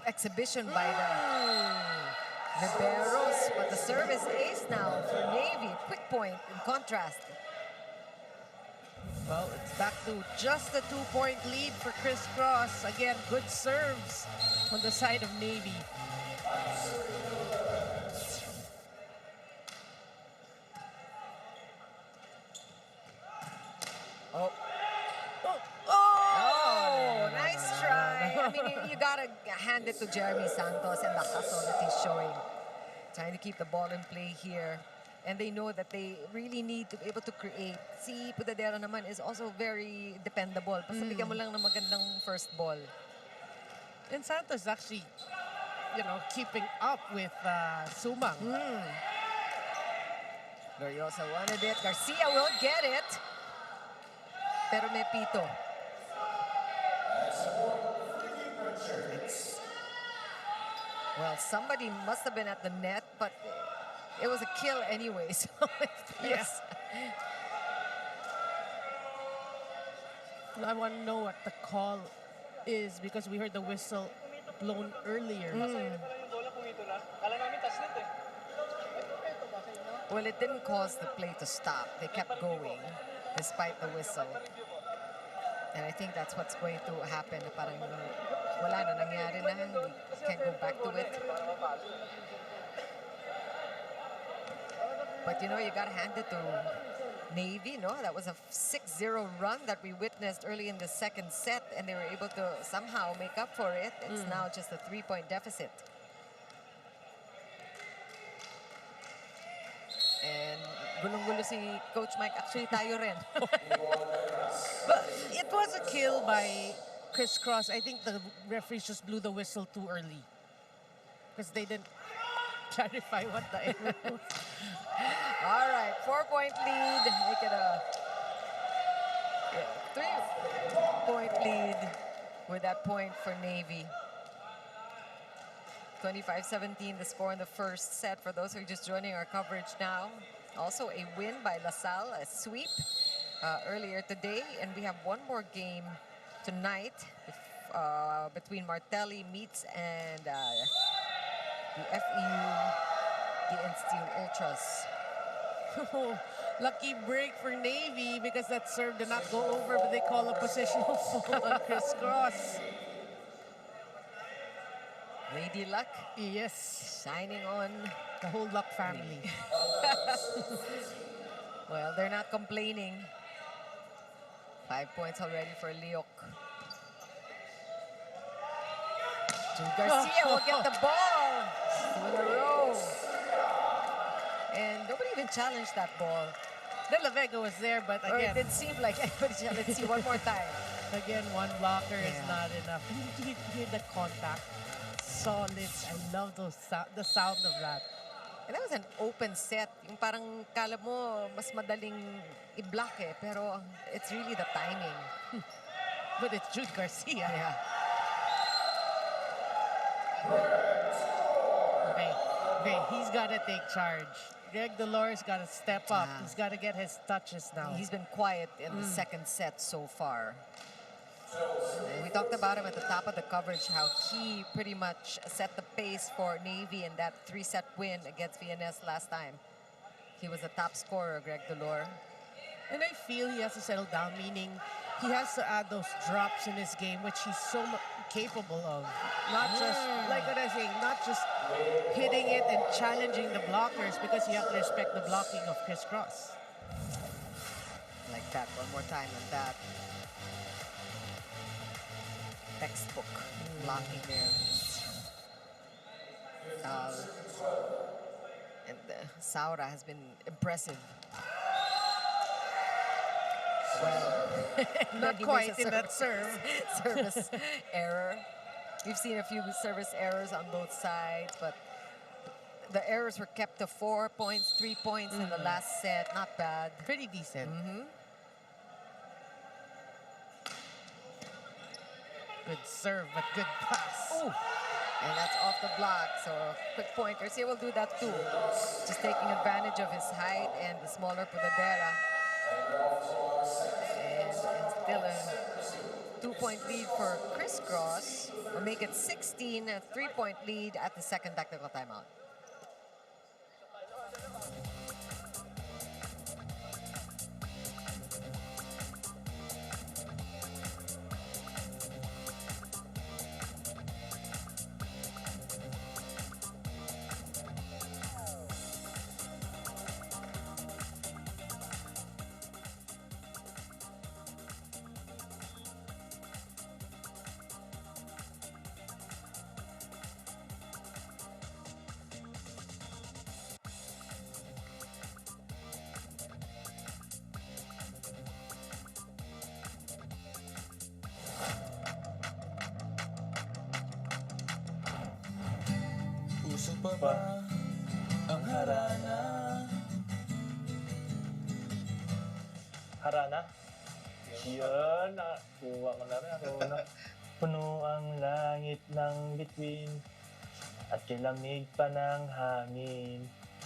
exhibition by the liberos, but the service ace now for Navy. Quick point in contrast. Well, it's back to just a 2-point lead for CRISS. Again, good serves on the side of Navy. Oh, nice try. I mean, you gotta hand it to Jeremy Santos and the hustle that he's showing. Trying to keep the ball in play here. And they know that they really need to be able to create. Si Pudadera naman is also very dependable. Basta bigyan mo lang ng magandang first ball. And Santos actually, you know, keeping up with Sumang. Gloriosa wanted it. Garcia will get it. Pero may pito. Well, somebody must have been at the net, but it was a kill anyway. So Yes. I want to know what the call is because we heard the whistle blown earlier. Well, it didn't cause the play to stop. They kept going despite the whistle. And I think that's what's going to happen. Parang wala na, nangyari na. can go back to it. But you know, you got to hand it to Navy, no? That was a 6-0 run that we witnessed early in the second set, and they were able to somehow make up for it. It's now just a 3-point deficit. And gulong-gulo si Coach Mike. Actually, tayo rin. But it was a kill by Criss Cross. I think the referees just blew the whistle too early because they didn't clarify what the error was. All right, 4-point lead. Make it a 3-point lead with that point for Navy. 25-17, the score in the first set. For those who are just joining our coverage now, also a win by LaSalle, a sweep earlier today. And we have one more game tonight between Martelli Meets and the FEU, the Steel Ultras. Lucky break for Navy because that serve did not go over, but they call a positional foul on Criss Cross. Lady Luck. Yes. Shining on the whole Luck family. Well, they're not complaining. 5 points already for Leok. Garcia will get the ball. 2 in a row. And nobody even challenged that ball. De La Vega was there, but again... Or it didn't seem like anybody challenged. Let's see one more time. Again, one blocker is not enough. You hear the contact. Solid. I love the sound of that. And that was an open set. Yung parang kala mo mas madaling i-block eh. Pero it's really the timing. But it's Jude Garcia. Yeah. Okay, he's got to take charge. Greg Dolores got to step up. He's got to get his touches now. He's been quiet in the second set so far. And we talked about him at the top of the coverage, how he pretty much set the pace for Navy in that 3-set win against VNS last time. He was the top scorer, Greg Dolores. And I feel he has to settle down, meaning he has to add those drops in his game, which he's so capable of. Not just, like what I say, not just hitting it and challenging the blockers, because you have to respect the blocking of Criss Cross. Like that, one more time on that. Textbook blocking there. And Saura has been impressive. Well, not quite in that serve. Service error. We've seen a few service errors on both sides, but the errors were kept to 4 points, 3 points in the last set. Not bad. Pretty decent. Good serve, but good pass. Ooh. And that's off the block, so quick point. Garcia will do that too. Just taking advantage of his height and the smaller Pudadera. And still a 2-point lead for Criss Cross. Will make it 16, a 3-point lead at the second technical timeout. Puso pa ba ang harana? Harana? Yun, kuha ko na rin ako. Puno ang langit ng bituin at kilamig pa ng hangin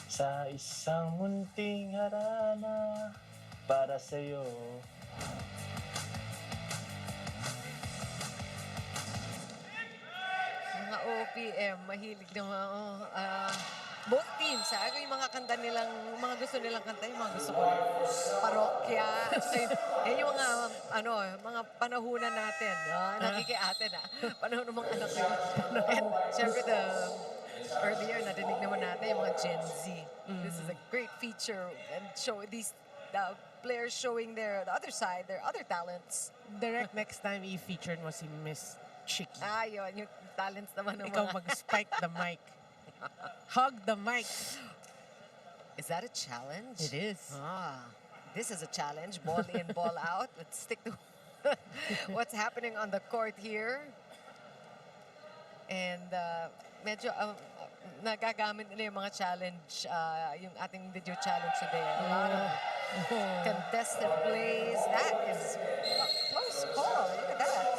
sa isang munting harana para sa'yo. Mga OPM, mahilig na both teams, yung mga kanta nilang, mga gusto nilang kanta, yung mga gusto ko. Parokya. Yan yung mga, mga panahunan natin. Nakikiatin Panahon ng mga anak ko. And Siyempre, earlier, narinig naman natin yung mga Gen Z. This is a great feature and show these players showing the other side, their other talents. Direct next time i-featured mo si Miss Chicky. Yun, yung talents naman ng Ikaw mga... mag-spike the mic. Hug the mic. Is that a challenge? It is. This is a challenge. Ball in, ball out. Let's stick to what's happening on the court here. And medyo nagagamit nila yung mga challenge, yung ating video challenge today. A lot of contested plays. That is a close call. Look at that.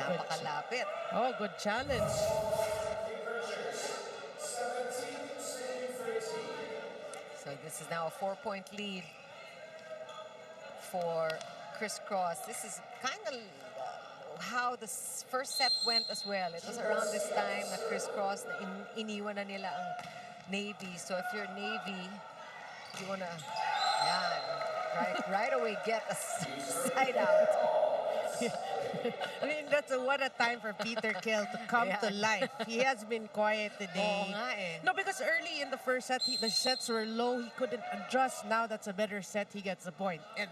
Napakalapit. Oh, good challenge. So this is now a 4-point lead for CRISS. This is kind of how the first set went as well. It was around this time na CRISS na iniwan na nila ang Navy. So if you're Navy, you wanna right away get a side out. I mean, what a time for Peter Kill to come to life. He has been quiet today. Oo nga eh. No, because early in the first set, the sets were low. He couldn't adjust. Now that's a better set. He gets the point. And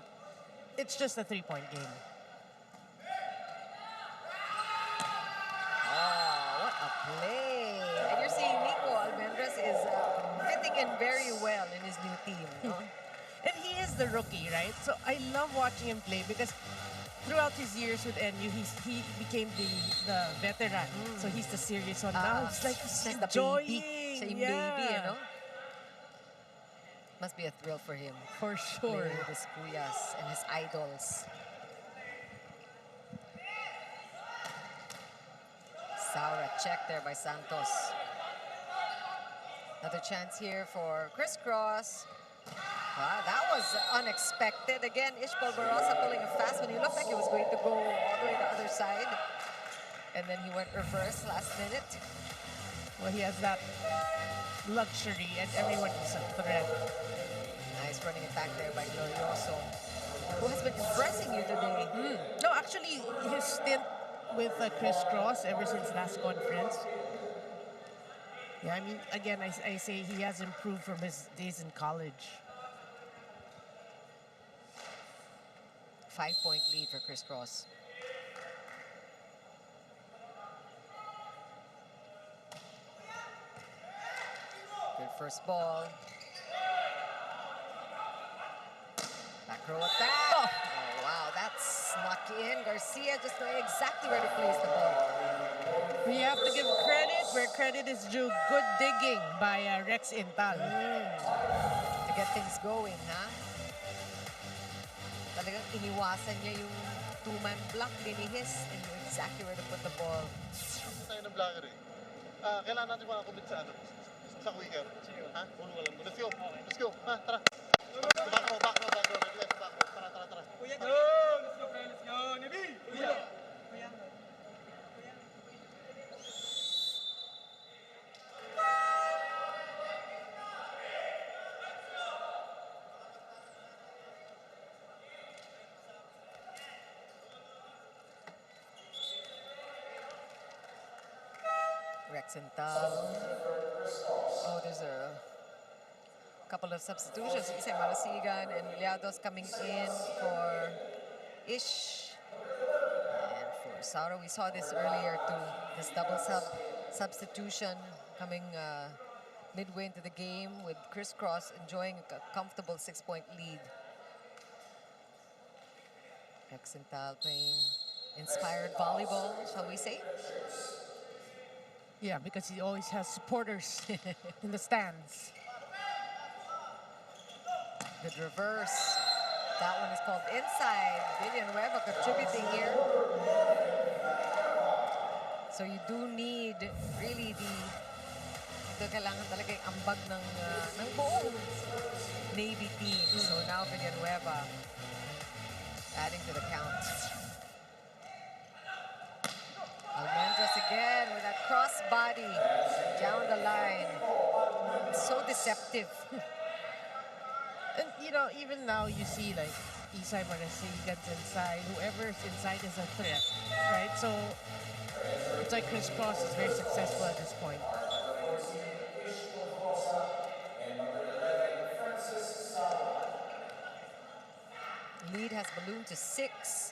it's just a 3-point game. What a play. And you're seeing Nico Almendras is fitting in very well in his new team. No? And he is the rookie, right? So I love watching him play because throughout his years with NU, he became the veteran. So he's the serious one. Now it's like he's enjoying. Siya yung baby, you know? Must be a thrill for him. For sure. Playing with his kuyas and his idols. Saura check there by Santos. Another chance here for CRISS. That was unexpected. Again, Ishbal Barossa pulling a fast one. He looked like he was going to go all the way to the other side. And then he went reverse last minute. Well, he has that luxury and everyone is a threat. Nice running attack there by Glorioso, who has been impressing you today. No, actually, his stint with CRISS ever since last conference. Yeah, I mean, again, I say he has improved from his days in college. 5-point lead for CRISS. Good first ball. Back row attack. Oh, wow, that's snuck in. Garcia just knowing exactly where to place the ball. We have to give credit where credit is due. Good digging by Rex Intal. To get things going, ha? Talagang iniwasan niya yung two-man block, linihis, and knew exactly where to put the ball. Tayo ng blocker eh. Kailangan natin mga commit sa sa quicker. Ha? Puno ka lang. Let's go. Let's go. Ha, tara. Back row. Let's back row. Tara. Kuya, let's go. Nibi! Kuya! Rexenthal. Oh, there's a couple of substitutions. Isay Marasigan and Liados coming in for Ish. And for Saura, we saw this earlier too. This double substitution coming midway into the game with CRISS enjoying a comfortable 6-point lead. Rexenthal playing inspired volleyball, shall we say? Yeah, because he always has supporters in the stands. Good reverse. That one is called inside. Villanueva contributing here. So you do need really ito kailangan talaga yung ambag ng buong Navy team. So now Villanueva adding to the count. Almendras again with that crossbody down the line. It's so deceptive. And, you know, even now you see, like, Isay Marasigan's inside. Whoever's inside is a threat, right? So it's like Chris Cross is very successful at this point. Lead has ballooned to 6.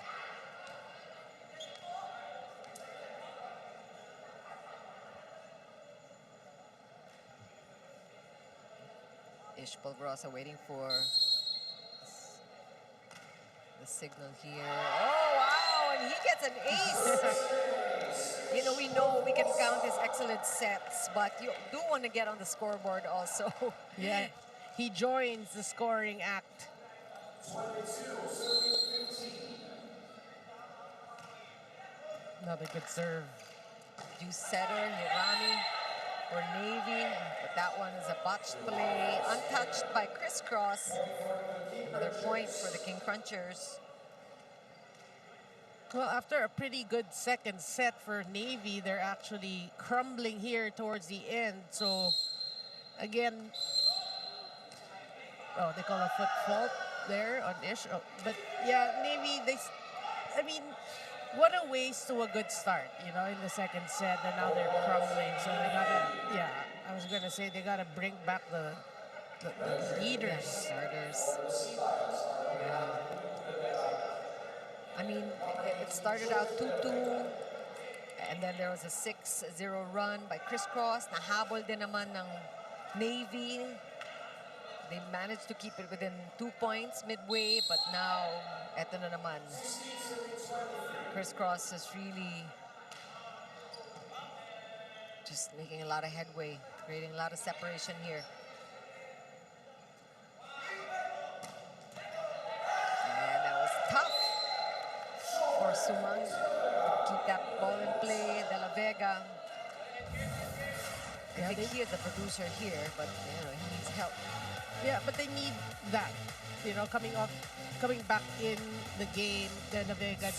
Ishbal Rosa waiting for the signal here. Oh, wow, and he gets an ace. You know, we can count his excellent sets, but you do want to get on the scoreboard also. Yeah, he joins the scoring act. Another good serve. Juice setter, Hirami for Navy, but that one is a botched play, untouched by Criss Cross. Another point for the King Crunchers. Well, after a pretty good second set for Navy, they're actually crumbling here towards the end. So, again, oh, they call a foot fault there on Ish. Oh, but yeah, Navy, I mean, what a waste to a good start, you know, in the second set, and now they're crumbling. So they gotta, yeah, I was gonna say they gotta bring back the leaders. Starters. Yeah. I mean, it started out 2-2, and then there was a 6-0 run by Criss Cross. Nahabol din naman ng Navy. They managed to keep it within 2 points midway, but now, eto na naman. Criss Cross is really just making a lot of headway, creating a lot of separation here. And that was tough for Sumang to keep that ball in play. De La Vega. I think he is the producer here, but you know, he needs help. Yeah, but they need that, you know, coming back in the game. De La Vega,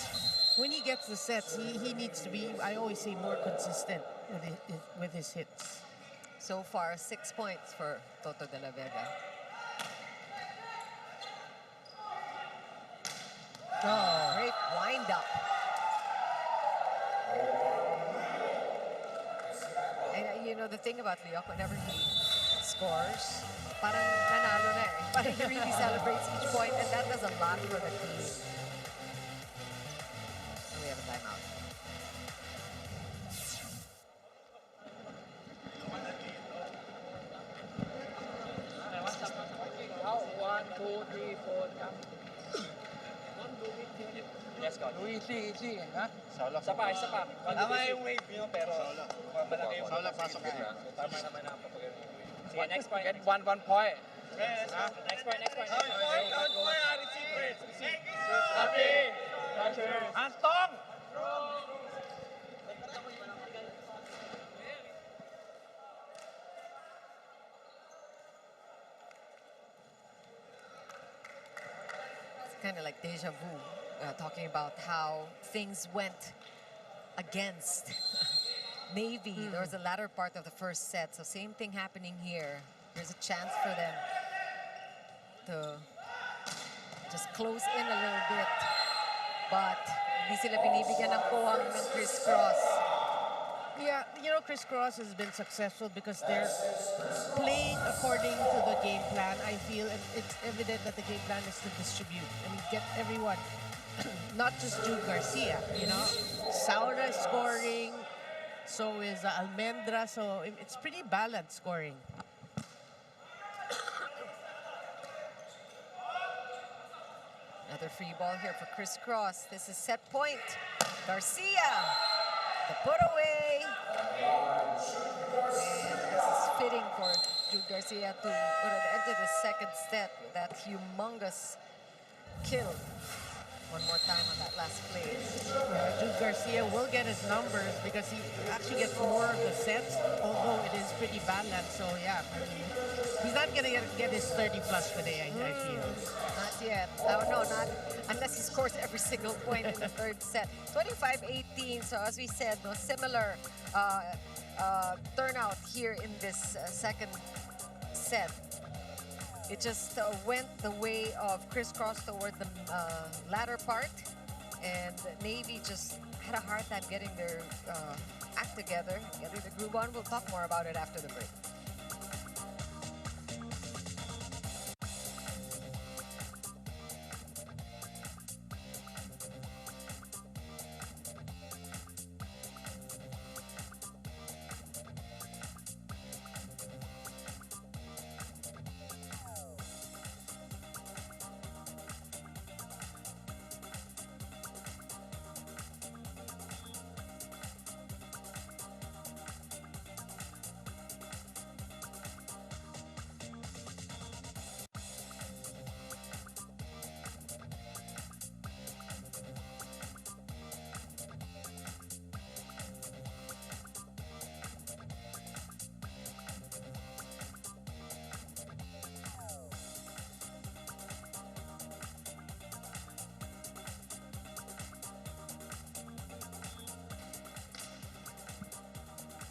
when he gets the sets, he needs to be, I always say, more consistent with his hits. So far, 6 points for Toto De La Vega. Oh, great wind-up. And you know, the thing about Leoc, whenever he scores, parang nanalo na eh. Parang he really celebrates each point, and that does a lot for the team. And we have a timeout. One, two, three, four, Yes, go. Easy, ha? Isa pa. Tama yung wave nyo, pero malaki yung pasok na. Tama naman ang papagano. Sige, next point. Get one point. Next point. Receive. Happy! Antong! Kind of like deja vu, talking about how things went against Navy. There was the latter part of the first set, so same thing happening here. There's a chance for them to just close in a little bit, but hindi sila binibigyan ng puwang ng Criss Cross. Yeah, you know, Criss Cross has been successful because they're playing according to the game plan, I feel, and it's evident that the game plan is to distribute. I mean, get everyone, not just Jude Garcia, you know. Saura is scoring, so is Almendra, so it's pretty balanced scoring. Another free ball here for Criss Cross. This is set point. Garcia, the put away. And this is fitting for Jude Garcia to enter the second set with that humongous kill. One more time on that last play. Jude Garcia will get his numbers because he actually gets more of the sets, although it is pretty balanced. So yeah, I mean, he's not gonna get his 30 plus today, I feel. Not yet. No, not unless he scores every single point in the third set. 25-18. So as we said, no similar turnout here in this second set. It just went the way of crisscross toward the latter part, and Navy just had a hard time getting their act together, getting the groove on. We'll talk more about it after the break.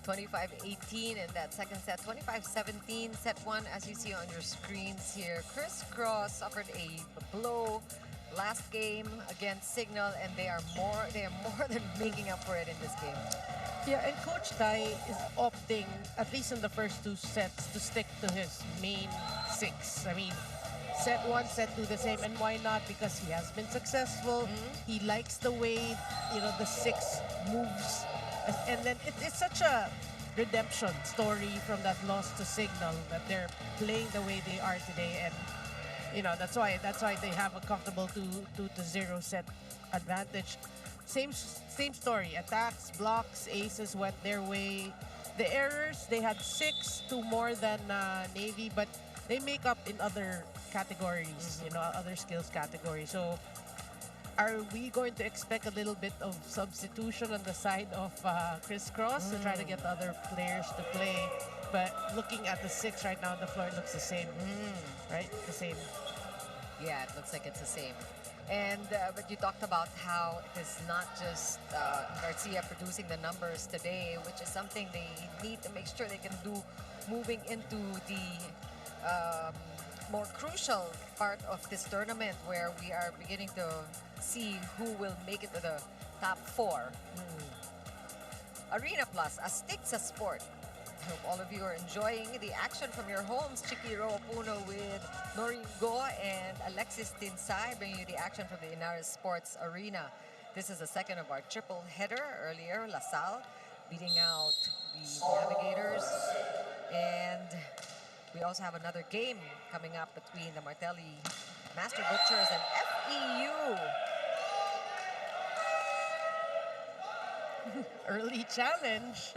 25-18 in that second set. 25-17, set one, as you see on your screens here. Crisscross suffered a blow last game against Signal, and they are more than making up for it in this game. Yeah, and Coach Tai is opting, at least in the first two sets, to stick to his main six. I mean, set one, set two the same, and why not? Because he has been successful. He likes the way, the six moves. And then it's such a redemption story from that loss to Signal, that they're playing the way they are today, and that's why they have a comfortable 2-0 set advantage. Same story. Attacks, blocks, aces went their way. The errors, they had 6, 2 more than Navy, but they make up in other categories, other skills categories. So are we going to expect a little bit of substitution on the side of Crisscross to try to get other players to play? But looking at the 6 right now on the floor, it looks the same, right? The same. Yeah, it looks like it's the same. And but you talked about how it is not just Garcia producing the numbers today, which is something they need to make sure they can do moving into the more crucial part of this tournament, where we are beginning to see who will make it to the top 4. Arena Plus, astig sa sport. I hope all of you are enjoying the action from your homes. Chikiro Puno with Noreen Go and Alexis Tinsay bringing you the action from the Inares Sports Arena. This is the second of our triple header. Earlier, LaSalle beating out the Navigators. And we also have another game coming up between the Martelli Master Butchers and FEU. Early challenge.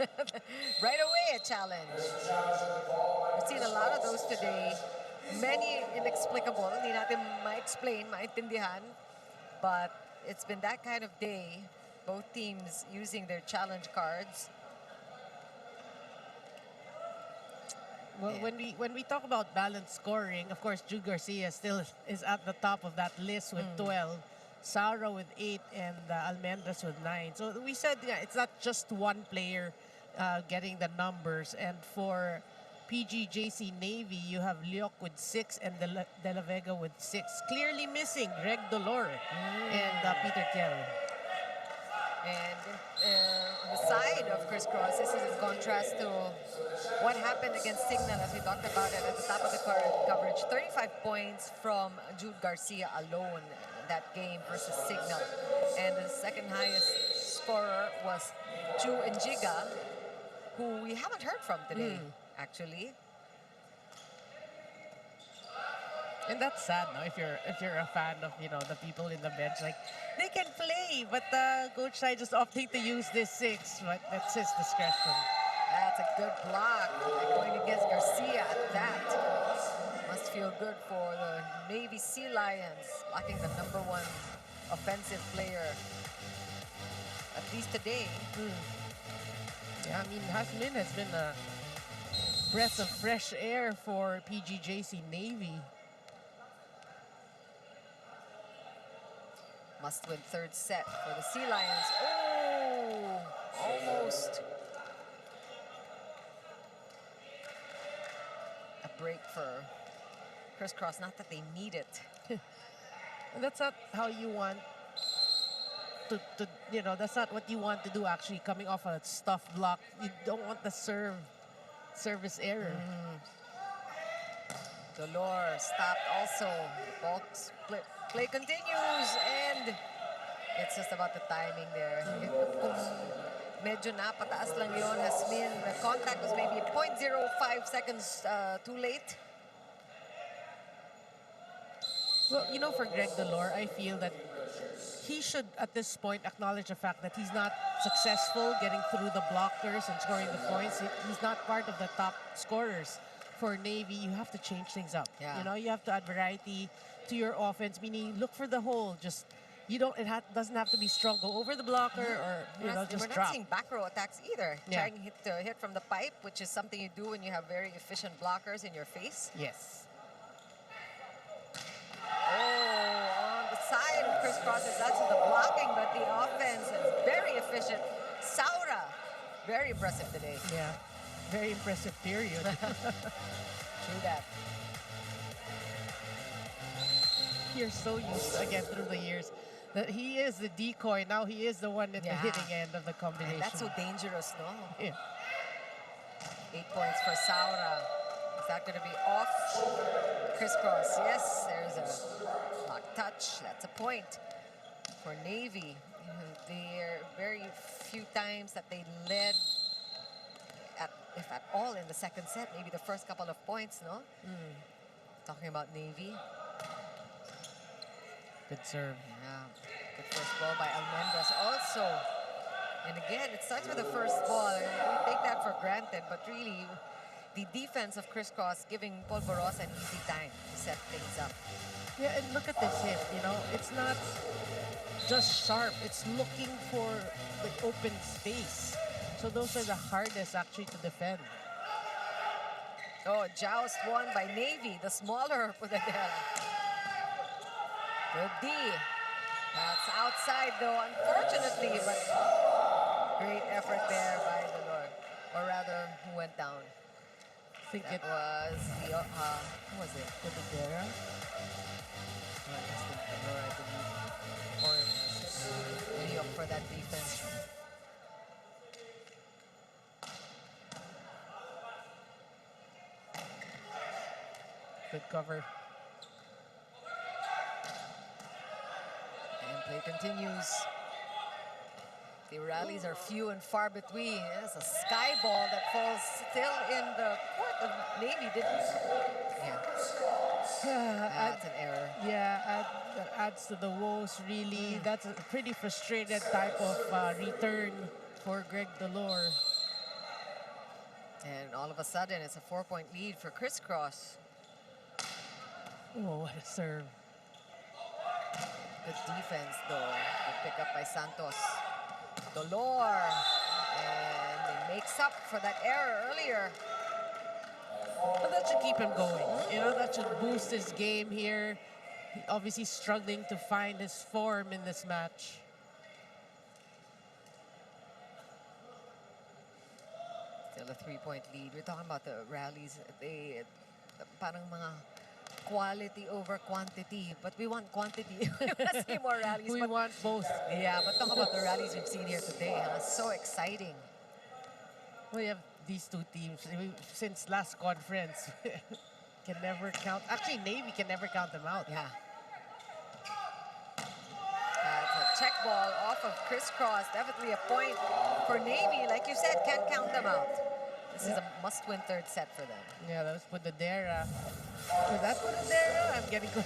Right away a challenge. We've seen a lot of those today. Many inexplicable. Hindi natin ma-explain, maintindihan. But it's been that kind of day. Both teams using their challenge cards. Well, when we talk about balanced scoring, of course, Jude Garcia still is at the top of that list with 12. Saura with 8 and Almendras with 9. So we said it's not just one player getting the numbers. And for PGJC Navy, you have Liok with 6 and De La Vega with 6. Clearly missing Greg Dolor and Peter Kell. And on the side of Crisscross, this is in contrast to what happened against Signal, as we talked about it at the top of the coverage. 35 points from Jude Garcia alone that game versus Signal. And the second highest scorer was Chu Njiga, who we haven't heard from today, actually. And that's sad, no? If you're a fan of the people in the bench, like they can play, but Coach Tai just opting to use this 6. But that's his discretion. That's a good block. Going against Garcia at that. Must feel good for the Navy Sea Lions, blocking the #1 offensive player, at least today. Yeah, I mean, Hasmin has been a breath of fresh air for PGJC Navy. Must-win third set for the Sea Lions. Oh, almost. A break for Crisscross, not that they need it. That's not how you want to that's not what you want to do actually, coming off a stuffed block. You don't want the service error. Dolor stopped also. Ball play continues, and it's just about the timing there. Kung medyo napataas lang yun, Hasmin, the contact was maybe 0.05 seconds too late. Well, for Greg Dolor, I feel that he should, at this point, acknowledge the fact that he's not successful getting through the blockers and scoring the points. He's not part of the top scorers. For Navy, you have to change things up. Yeah. You have to add variety to your offense, meaning look for the hole. Just, doesn't have to be strong. Go over the blocker or, just We're drop. not seeing back row attacks either. Yeah. Trying to hit from the pipe, which is something you do when you have very efficient blockers in your face. Yes. Oh, on the side of Crisscross, that's the blocking, but the offense is very efficient. Saura, very impressive today. Yeah. Very impressive period. True that. You're so used, again, through the years, that he is the decoy. Now he is the one at the hitting end of the combination. And that's so dangerous, no? Yeah. 8 points for Saura. Is that going to be off? Crisscross, yes, there's a block touch. That's a point for Navy. There are very few times that they led, if at all, in the second set. Maybe the first couple of points, no? Talking about Navy. Good serve. Yeah, good first ball by Almendras also. And again, it starts with the first ball. We take that for granted, but really, the defense of Crisscross giving Polvorosa an easy time to set things up. Yeah, and look at this hit, It's not just sharp. It's looking for the open space. So those are the hardest, actually, to defend. Oh, joust won by Navy, the smaller Pudadera. Good D. That's outside, though, unfortunately, but great effort there by the Lord. Or rather, who went down? I think That was the, who was it? Pudadera. I guess the Lord, I believe. Or Leo for that defense. Good cover. And play continues. The rallies are few and far between. It's a sky ball that falls still in the court of Navy, didn't it? Yeah. That's an error. Yeah, that adds to the woes, really. That's a pretty frustrated type of return for Greg Dolor. And all of a sudden, it's a 4-point lead for Crisscross. Oh, what a serve. Good defense, though. Good pick up by Santos. Dolor. And he makes up for that error earlier. But that should keep him going. That should boost his game here. Obviously struggling to find his form in this match. Still a 3-point lead. We're talking about the rallies. They parang mga quality over quantity, but we want quantity. We want to see more rallies. We want both. Yeah, but talk about the rallies we've seen here today. So exciting. We have these two teams since last conference. Can never count. Actually, Navy can never count them out. Yeah. It's a check ball off of Crisscross. Definitely a point for Navy. Like you said, can't count them out. This is a must-win third set for them. Yeah, that was Pudadera. Was that Pudadera? I'm getting good.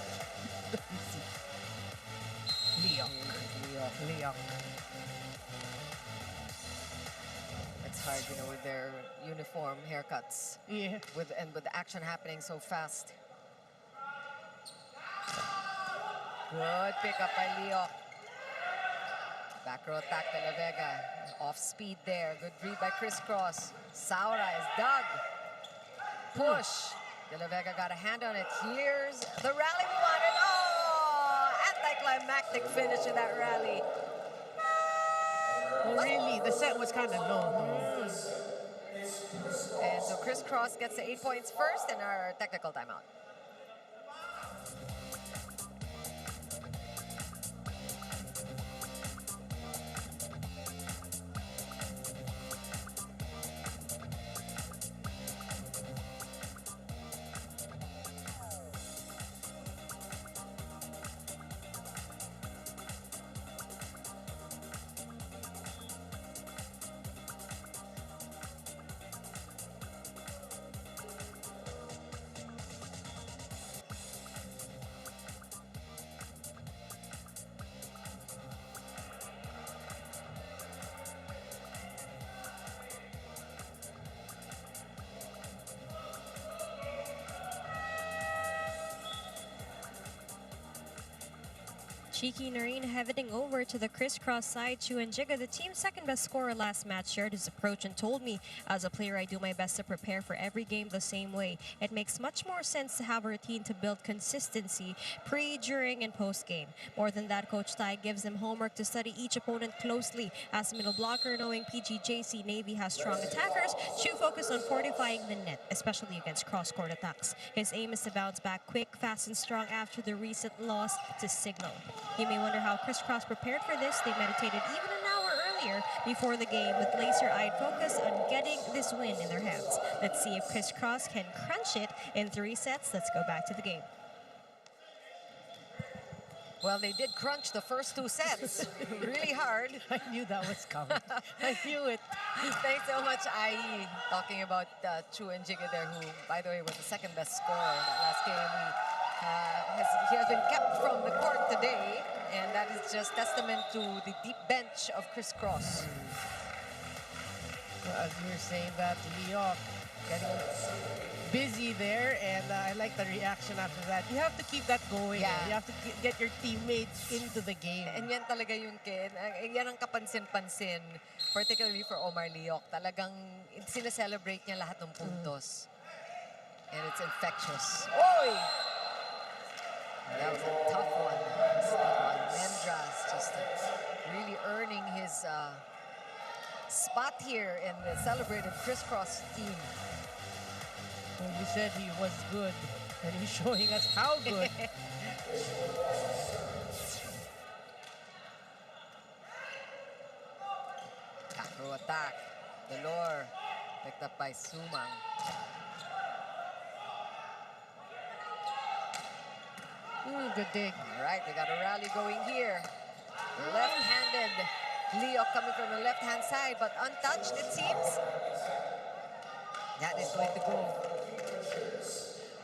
Leok. It's hard, with their uniform haircuts. Yeah. With the action happening so fast. Good pickup by Leok. Back row attack by La Vega. Off speed there. Good read by Crisscross. Saura is dug. Push. De La Vega got a hand on it. Here's the rally we wanted. Oh! Anticlimactic finish in that rally. Well, really, the set was kind of low. And so Crisscross gets the 8 points first in our technical timeout. Cheeky Noreen heading over to the crisscross side. Chu and Jigga, the team's second best scorer last match, shared his approach and told me, as a player, I do my best to prepare for every game the same way. It makes much more sense to have a routine to build consistency pre, during, and post-game. More than that, Coach Tai gives him homework to study each opponent closely. As a middle blocker, knowing PGJC Navy has strong attackers, Chu focused on fortifying the net, especially against cross-court attacks. His aim is to bounce back quick, fast, and strong after the recent loss to Signal. You may wonder how Crisscross prepared for this. They meditated even an hour earlier before the game with laser-eyed focus on getting this win in their hands. Let's see if Crisscross can crunch it in 3 sets. Let's go back to the game. Well, they did crunch the first 2 sets really hard. I knew that was coming. I knew it. Thanks so much, IE. Talking about Chu and Jigga there, who, by the way, was the second best scorer in that last game. He has been kept from the court today, and that is just testament to the deep bench of Crisscross. Well, as you were saying that, Leo getting busy there, and I like the reaction after that. You have to keep that going. Yeah. You have to get your teammates into the game. And yan talaga yung Ken. Yan ang kapansin-pansin, particularly for Omar Leoc. Talagang sineselebrate niya lahat ng puntos. And it's infectious. Oy! That was a tough one. Mendras just really earning his spot here in the celebrated Crisscross team. Well, you said he was good, and he's showing us how good. Macro attack. Delor picked up by Sumang. Good dig. All right, they got a rally going here. Left-handed. Leo coming from the left-hand side, but untouched, it seems. That is going to go.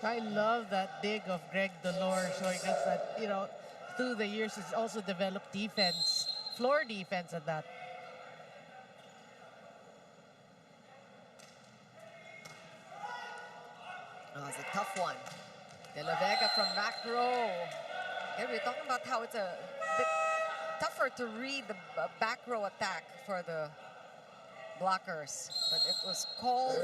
I love that dig of Greg Delor, showing us that, you know, through the years, he's also developed defense, floor defense at that. Oh, it's a tough one. De La Vega from back row. Yeah, we're talking about how it's a bit tougher to read the back row attack for the blockers. But it was called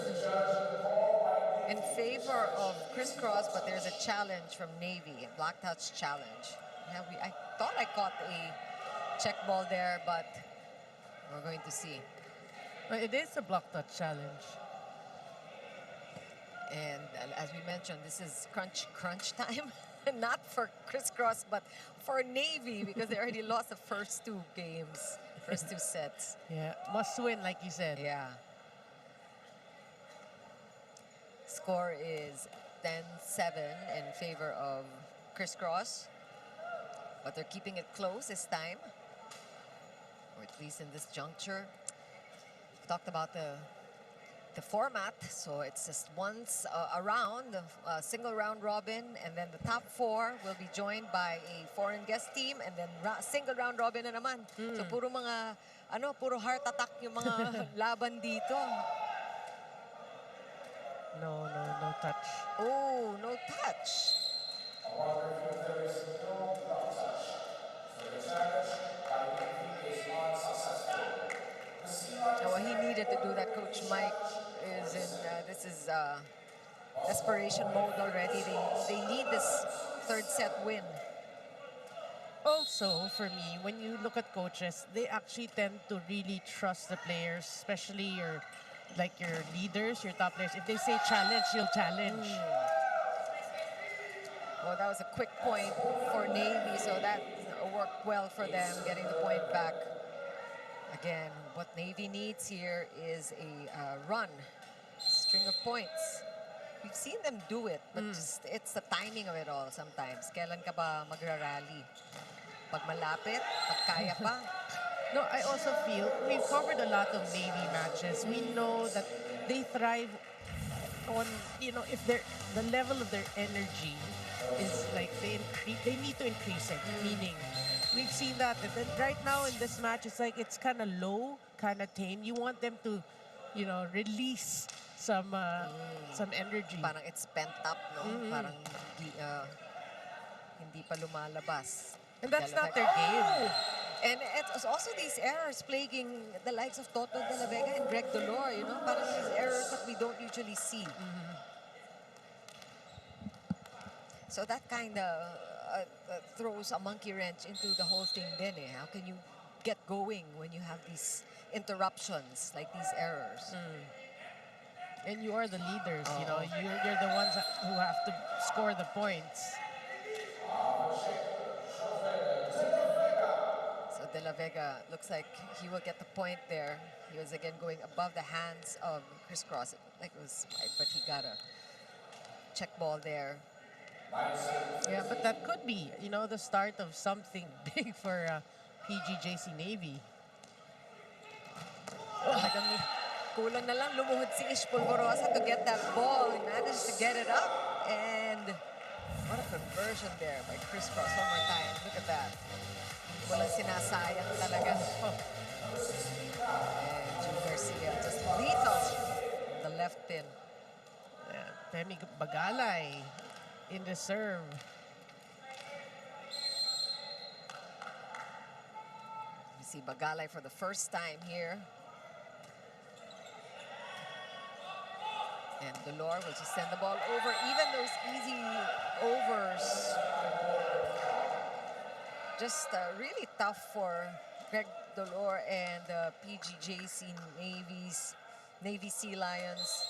in favor of Crisscross, but there's a challenge from Navy, a block touch challenge. Yeah, I thought I caught a check ball there, but we're going to see. Well, it is a block touch challenge. And as we mentioned, this is crunch time. Not for Crisscross, but for Navy, because they already lost the first 2 games, first 2 sets. Yeah, must win, like you said. Yeah. Score is 10-7 in favor of Crisscross, but they're keeping it close this time, or at least in this juncture. We talked about the format, so it's just once a round, a single round robin, and then the top 4 will be joined by a foreign guest team, and then single round robin na naman. So puro mga, puro heart attack yung mga laban dito. No touch. Oh, no touch. Oh, he needed to do that. Coach Mike is in, this is desperation mode already. They need this 3rd set win. Also, for me, when you look at coaches, they actually tend to really trust the players, especially your leaders, your top players. If they say challenge, you'll challenge. Well, that was a quick point for Navy, so that worked well for them, getting the point back. Again, what Navy needs here is a run, string of points. We've seen them do it, but just it's the timing of it all sometimes. Kailan ka ba magra-rally? Pag malapit, pag kaya pa. No, I also feel we've covered a lot of Navy matches. We know that they thrive on, if the level of their energy is like they need to increase it. Meaning, we've seen that right now in this match, it's like it's kind of low, kind of tame. You want them to, release some energy. Parang it's pent up, no? Parang hindi pa lumalabas. And that's not their game. And it's also these errors plaguing the likes of Toto de la Vega and Greg Dolor, you know, parang these errors that we don't usually see. So that kind of throws a monkey wrench into the whole thing then. How can you get going when you have these interruptions, like these errors? And you are the leaders, you know, you're the ones who have to score the points. So De La Vega looks like he will get the point there. He was again going above the hands of Chris Cross. It looked like it was wide, but he got a check ball there. Yeah, but that could be, you know, the start of something big for PGJC Navy. Talagang kulang na lang lumuhod si Ish Polvorosa to get that ball. He managed to get it up, and what a conversion there by Chris Cross. One more time. Look at that. Walang sinasayang talaga. And June Garcia just lethal the left pin. Yeah, Temi Bagalay in the serve. You see Bagalay for the first time here. And Dolor will just send the ball over. Even those easy overs, just really tough for Greg Dolor and PGJC Navy Sea Lions.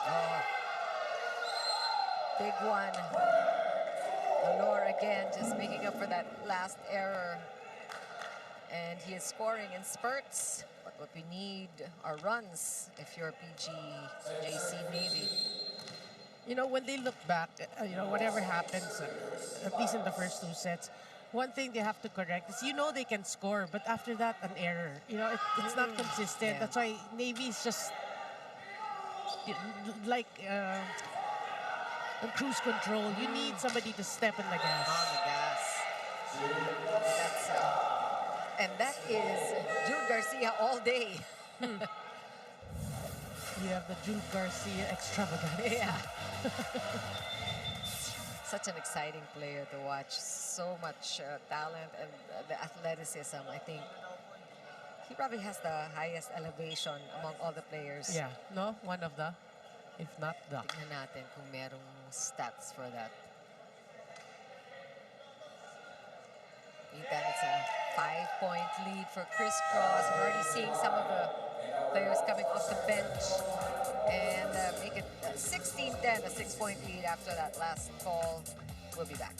Oh, big one. Dolor again just making up for that last error. And he is scoring in spurts. But what we need are runs if you're PGJC Navy. You know, when they look back, you know, whatever happens, at least in the first two sets, one thing they have to correct is, you know, they can score, but after that, an error. You know, it's not consistent. Yeah. That's why Navy is just like on cruise control. You need somebody to step in the gas. On the gas. That's, and that is Jude Garcia all day. You have the Jude Garcia extravaganza. Yeah. Such an exciting player to watch. So much talent and the athleticism. I think he probably has the highest elevation among all the players. Yeah, no? One of the, if not the. Tignan natin kung merong stats for that. Meantime, it's a 5-point lead for Chris Cross. We're already seeing some of the players coming off the bench and make it 16-10, a 6-point lead after that last call. We'll be back.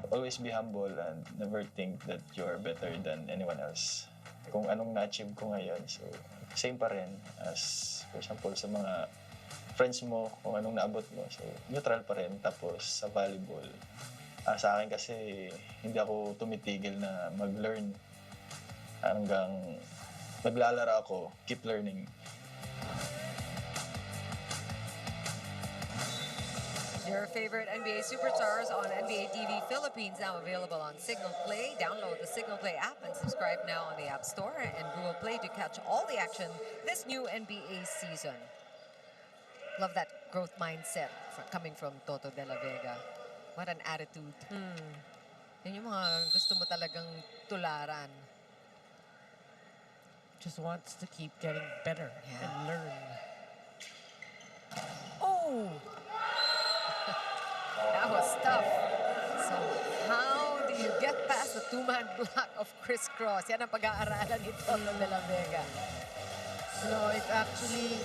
Always be humble and never think that you're better than anyone else. Kung anong na-achieve ko ngayon, so same pa rin as, for example, sa mga friends mo, kung anong naabot mo. So neutral pa rin. Tapos sa volleyball, sa akin kasi hindi ako tumitigil na mag-learn hanggang maglalaro ako, keep learning. Your favorite NBA superstars on NBA TV Philippines, now available on Signal Play. Download the Signal Play app and subscribe now on the App Store and Google Play to catch all the action this new NBA season. Love that growth mindset coming from Toto de la Vega. What an attitude. Yan yung mga gusto mo talagang tularan. Just wants to keep getting better and learn. Oh! That was tough. So, how do you get past the two-man block of Chris Cross? Yan ang pag-aaralan ni Toto de la Vega. You know, it's actually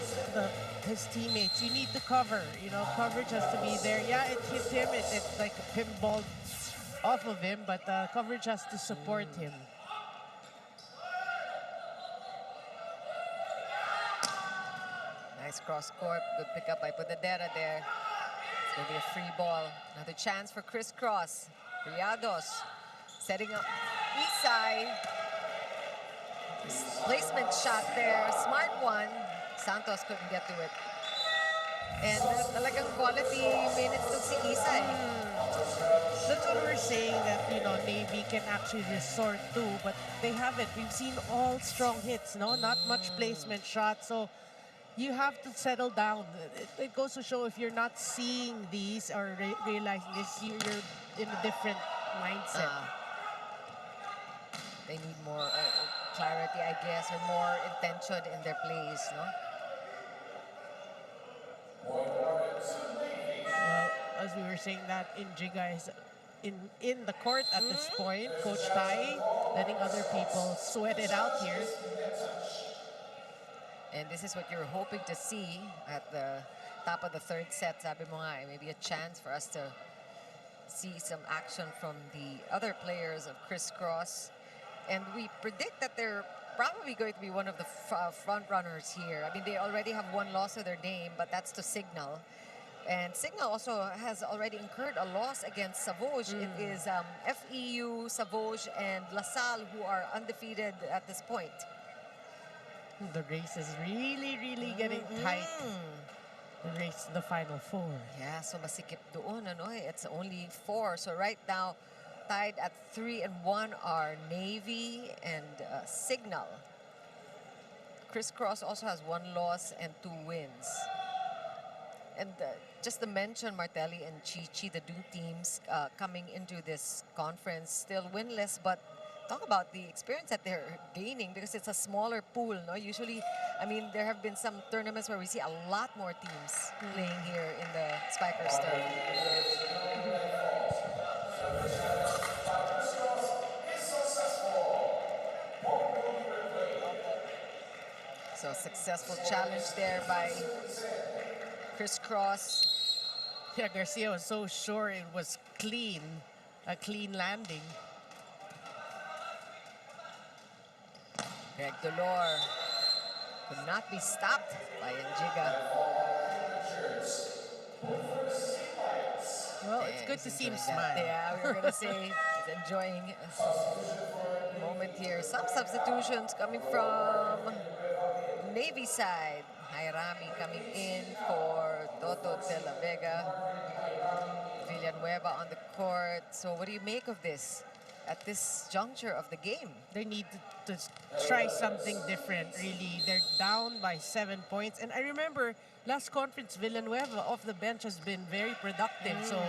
his teammates. You need to cover. You know, coverage has to be there. Yeah, it hit him. It's like a pinball off of him, but coverage has to support him. Nice cross court. Good pickup by Pudadera there. It's going to be a free ball. Another chance for CRISS. Riados setting up Isai. Placement shot there. Smart one. Santos couldn't get to it. And talagang quality minutes to si Isai. That's what we're saying, that, you know, Navy can actually resort to, but they haven't. We've seen all strong hits, no? Not much placement shots, so you have to settle down. It goes to show, if you're not seeing these or realizing this, you're in a different mindset. They need more clarity, I guess, or more intention in their plays, no? Well, as we were saying, that Injiga is in the court at this point. Coach Tai letting other people sweat it out here. And this is what you're hoping to see at the top of the third set. Sabi mo nga, maybe a chance for us to see some action from the other players of CRISS. And we predict that they're probably going to be one of the front runners here. I mean, they already have one loss of their name, but that's to Signal. And Signal also has already incurred a loss against Savoj. It is FEU, Savoj, and LaSalle who are undefeated at this point. The race is really getting tight. The race to the Final Four. Yeah, so masikip doon, ano? It's only 4. So right now, tied at 3 and 1 are Navy and Signal. CRISS also has 1 loss and 2 wins. And just to mention, Martelli and Chichi, the two teams coming into this conference, still winless, but talk about the experience that they're gaining, because it's a smaller pool, no? Usually, I mean, there have been some tournaments where we see a lot more teams playing here in the Spikers turf. So a successful challenge there by CRISS. Yeah, Garcia was so sure it was clean, a clean landing. Greg Dolor could not be stopped by Injiga. Well, it's good to see him smile. Yeah, we were going to say he's enjoying a moment here. Some substitutions coming from Navy side. Jairami coming in for Toto de la Vega. Villanueva on the court. So what do you make of this at this juncture of the game? They need to try something different, really. They're down by 7 points. And I remember last conference, Villanueva off the bench has been very productive. So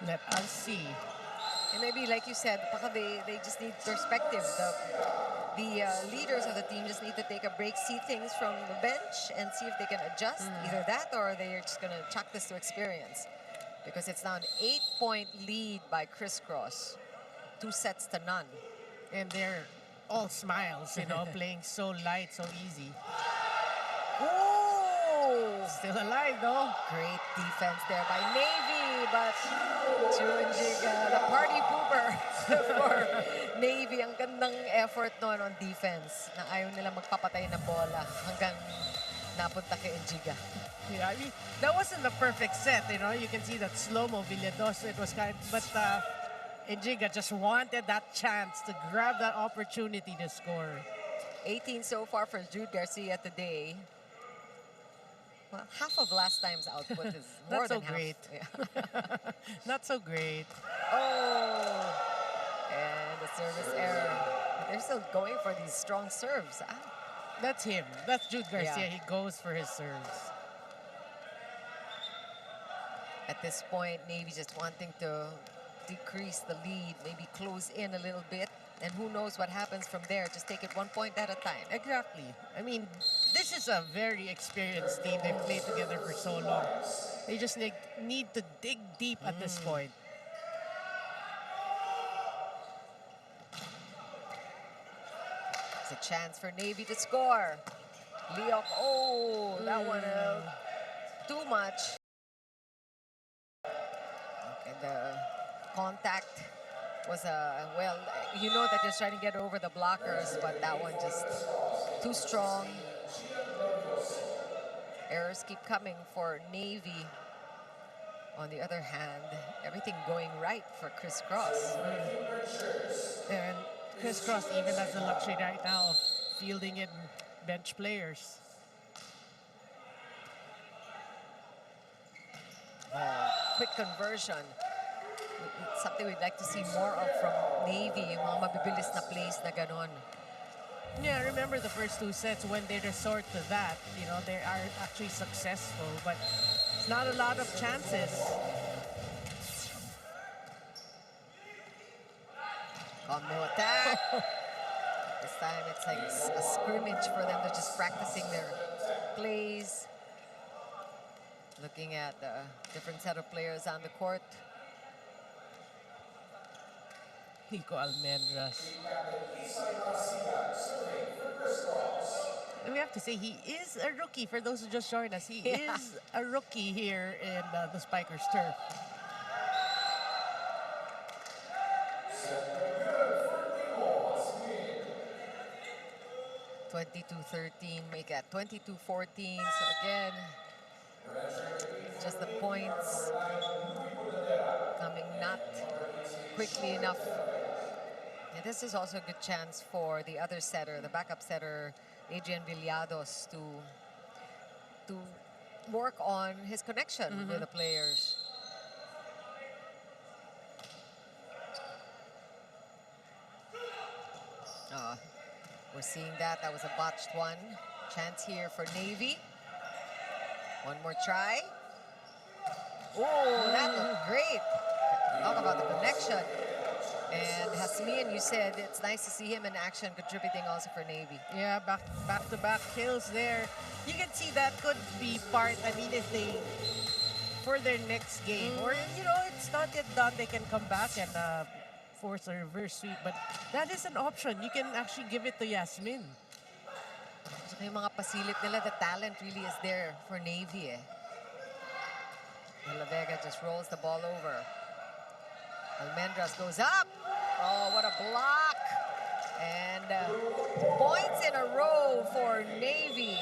let us see. And maybe, like you said, they just need perspective. The leaders of the team just need to take a break, see things from the bench, and see if they can adjust. Either that, or they're just going to chuck this to experience. Because it's now an 8-point lead by CRISS. 2 sets to none. And they're all smiles, you know, playing so light, so easy. Ooh! Still alive, though. Great defense there by Navy, but Injiga, the party pooper for Navy. Ang gandang effort noon on defense na ayaw nila magpapatay na bola hanggang napunta kay Injiga. Yeah, I mean, that wasn't the perfect set, you know. You can see that slow-mo Villados, it was kind of, but Injiga just wanted that chance to grab that opportunity to score. 18 so far for Jude Garcia today. Well, half of last time's output is more than half. Great. Yeah. Not so great. Oh! And the service error. They're still going for these strong serves. That's him. That's Jude Garcia. Yeah. He goes for his serves. At this point, Navy just wanting to decrease the lead, maybe close in a little bit. And who knows what happens from there. Just take it 1 point at a time. Exactly. I mean, this is a very experienced team. They've played together for so long. They just need to dig deep at this point. It's a chance for Navy to score. Leok, oh, that one too much. And the contact was well, you know that you're trying to get over the blockers, but that one just too strong. Errors keep coming for Navy. On the other hand, everything going right for CRISS. And CRISS even has the luxury right now of fielding in bench players. Quick conversion. It's something we'd like to see more of from Navy, yung mga mabibilis na plays na ganon. Yeah, I remember the first 2 sets when they resort to that. You know, they are actually successful, but it's not a lot of chances. Combo attack. This time it's like a scrimmage for them. They're just practicing their plays. Looking at the different set of players on the court. Nico Almendras. And we have to say, he is a rookie. For those who just joined us, he is a rookie here in the Spikers turf. (22-13), make it 22-14. So again, just the points coming not quickly enough. And this is also a good chance for the other setter, the backup setter, Adrian Villados, to work on his connection with the players. We're seeing that. That was a botched one. Chance here for Navy. One more try. Oh, that looked great. Talk about the connection. And Hasmian, you said it's nice to see him in action, contributing also for Navy. Yeah, back-to-back kills there. You can see that could be part, I mean, if they, for their next game, or, you know, it's not yet done, they can come back and force a reverse sweep. But that is an option. You can actually give it to Yasmin. So yung mga pasilip nila, the talent really is there for Navy. De La Vega just rolls the ball over. Almendras goes up. Oh, what a block. And points in a row for Navy.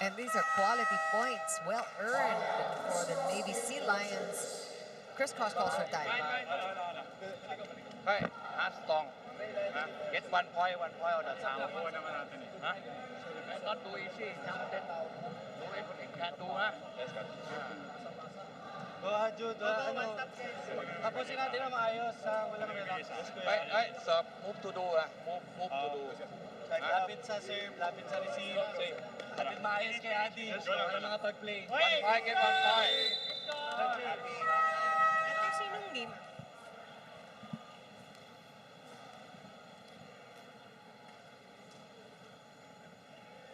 And these are quality points, well earned for the Navy Sea Lions. CRISS calls for time. Hey, strong. Get 1 point on the sound. Huh? Not too easy. Do everything can do, huh? Jude, tapusin natin na maayos sa walang relax. Ay, so move to do, move to do. Lapit sa serve, lapit sa receive. Lapit maayos kay Adi. Wala mga pag-play. 1 point, get 1 point. Ate, sinong game?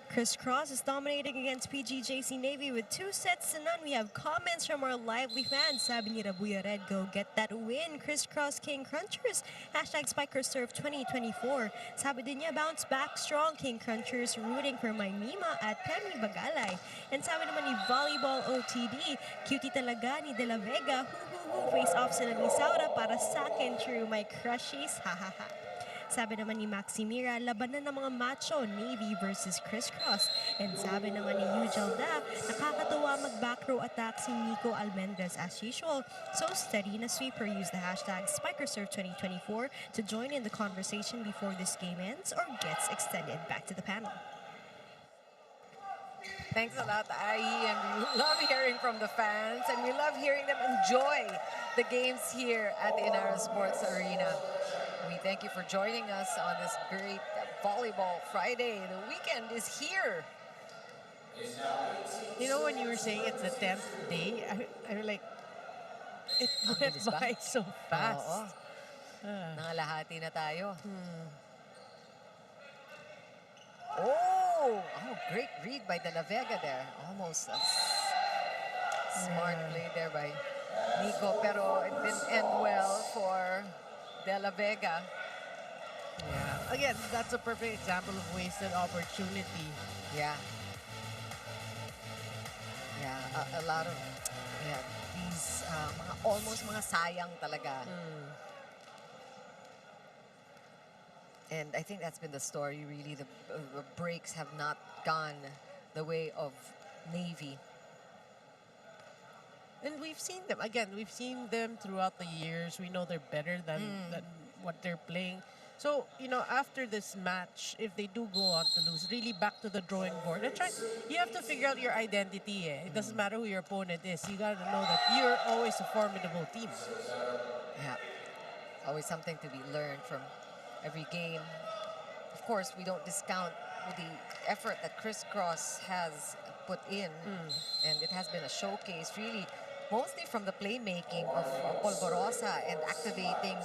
CRISS is dominating against PGJC Navy with 2-0. We have comments from our lively fans. Sabi ni Rabuya Red, go get that win. CRISS King Crunchers. Hashtag SpikerSurf 2024. Sabi din niya, bounce back strong King Crunchers. Rooting for my Mima at Kemi Bagalay. And sabi naman ni Volleyball OTD, cutie talaga ni De La Vega. Face off sila ni Saura para sa akin. True, my crushies. Ha ha ha. Sabi naman ni Maximira, labanan ng mga macho, Navy versus CRISS. And sabi naman ni Yujalda, nakakatawa mag-back row attack si Nico Almendras as usual. So steady na sweeper. Use the hashtag SpikerSurf2024 to join in the conversation before this game ends or gets extended. Back to the panel. Thanks a lot, Ai, and we love hearing from the fans, and we love hearing them enjoy the games here at the Inara Sports Arena. We thank you for joining us on this great Volleyball Friday. The weekend is here. You know, when you were saying it's the 10th day, I was like, it went by so fast. Nangalahati na tayo. Oh, great read by De La Vega there. Almost a smart play there by Nico, pero it didn't end well for De La Vega. Yeah. Again, that's a perfect example of wasted opportunity. Yeah. a lot of these almost mga sayang talaga. And I think that's been the story, really. The breaks have not gone the way of Navy. And we've seen them. Again, we've seen them throughout the years. We know they're better than what they're playing. So, after this match, if they do go on to lose, really back to the drawing board. And you have to figure out your identity. It doesn't matter who your opponent is. You got to know that you're always a formidable team. Yeah. Always something to be learned from every game. Of course, we don't discount the effort that CRISS has put in. And it has been a showcase, really, mostly from the playmaking of Polvorosa and activating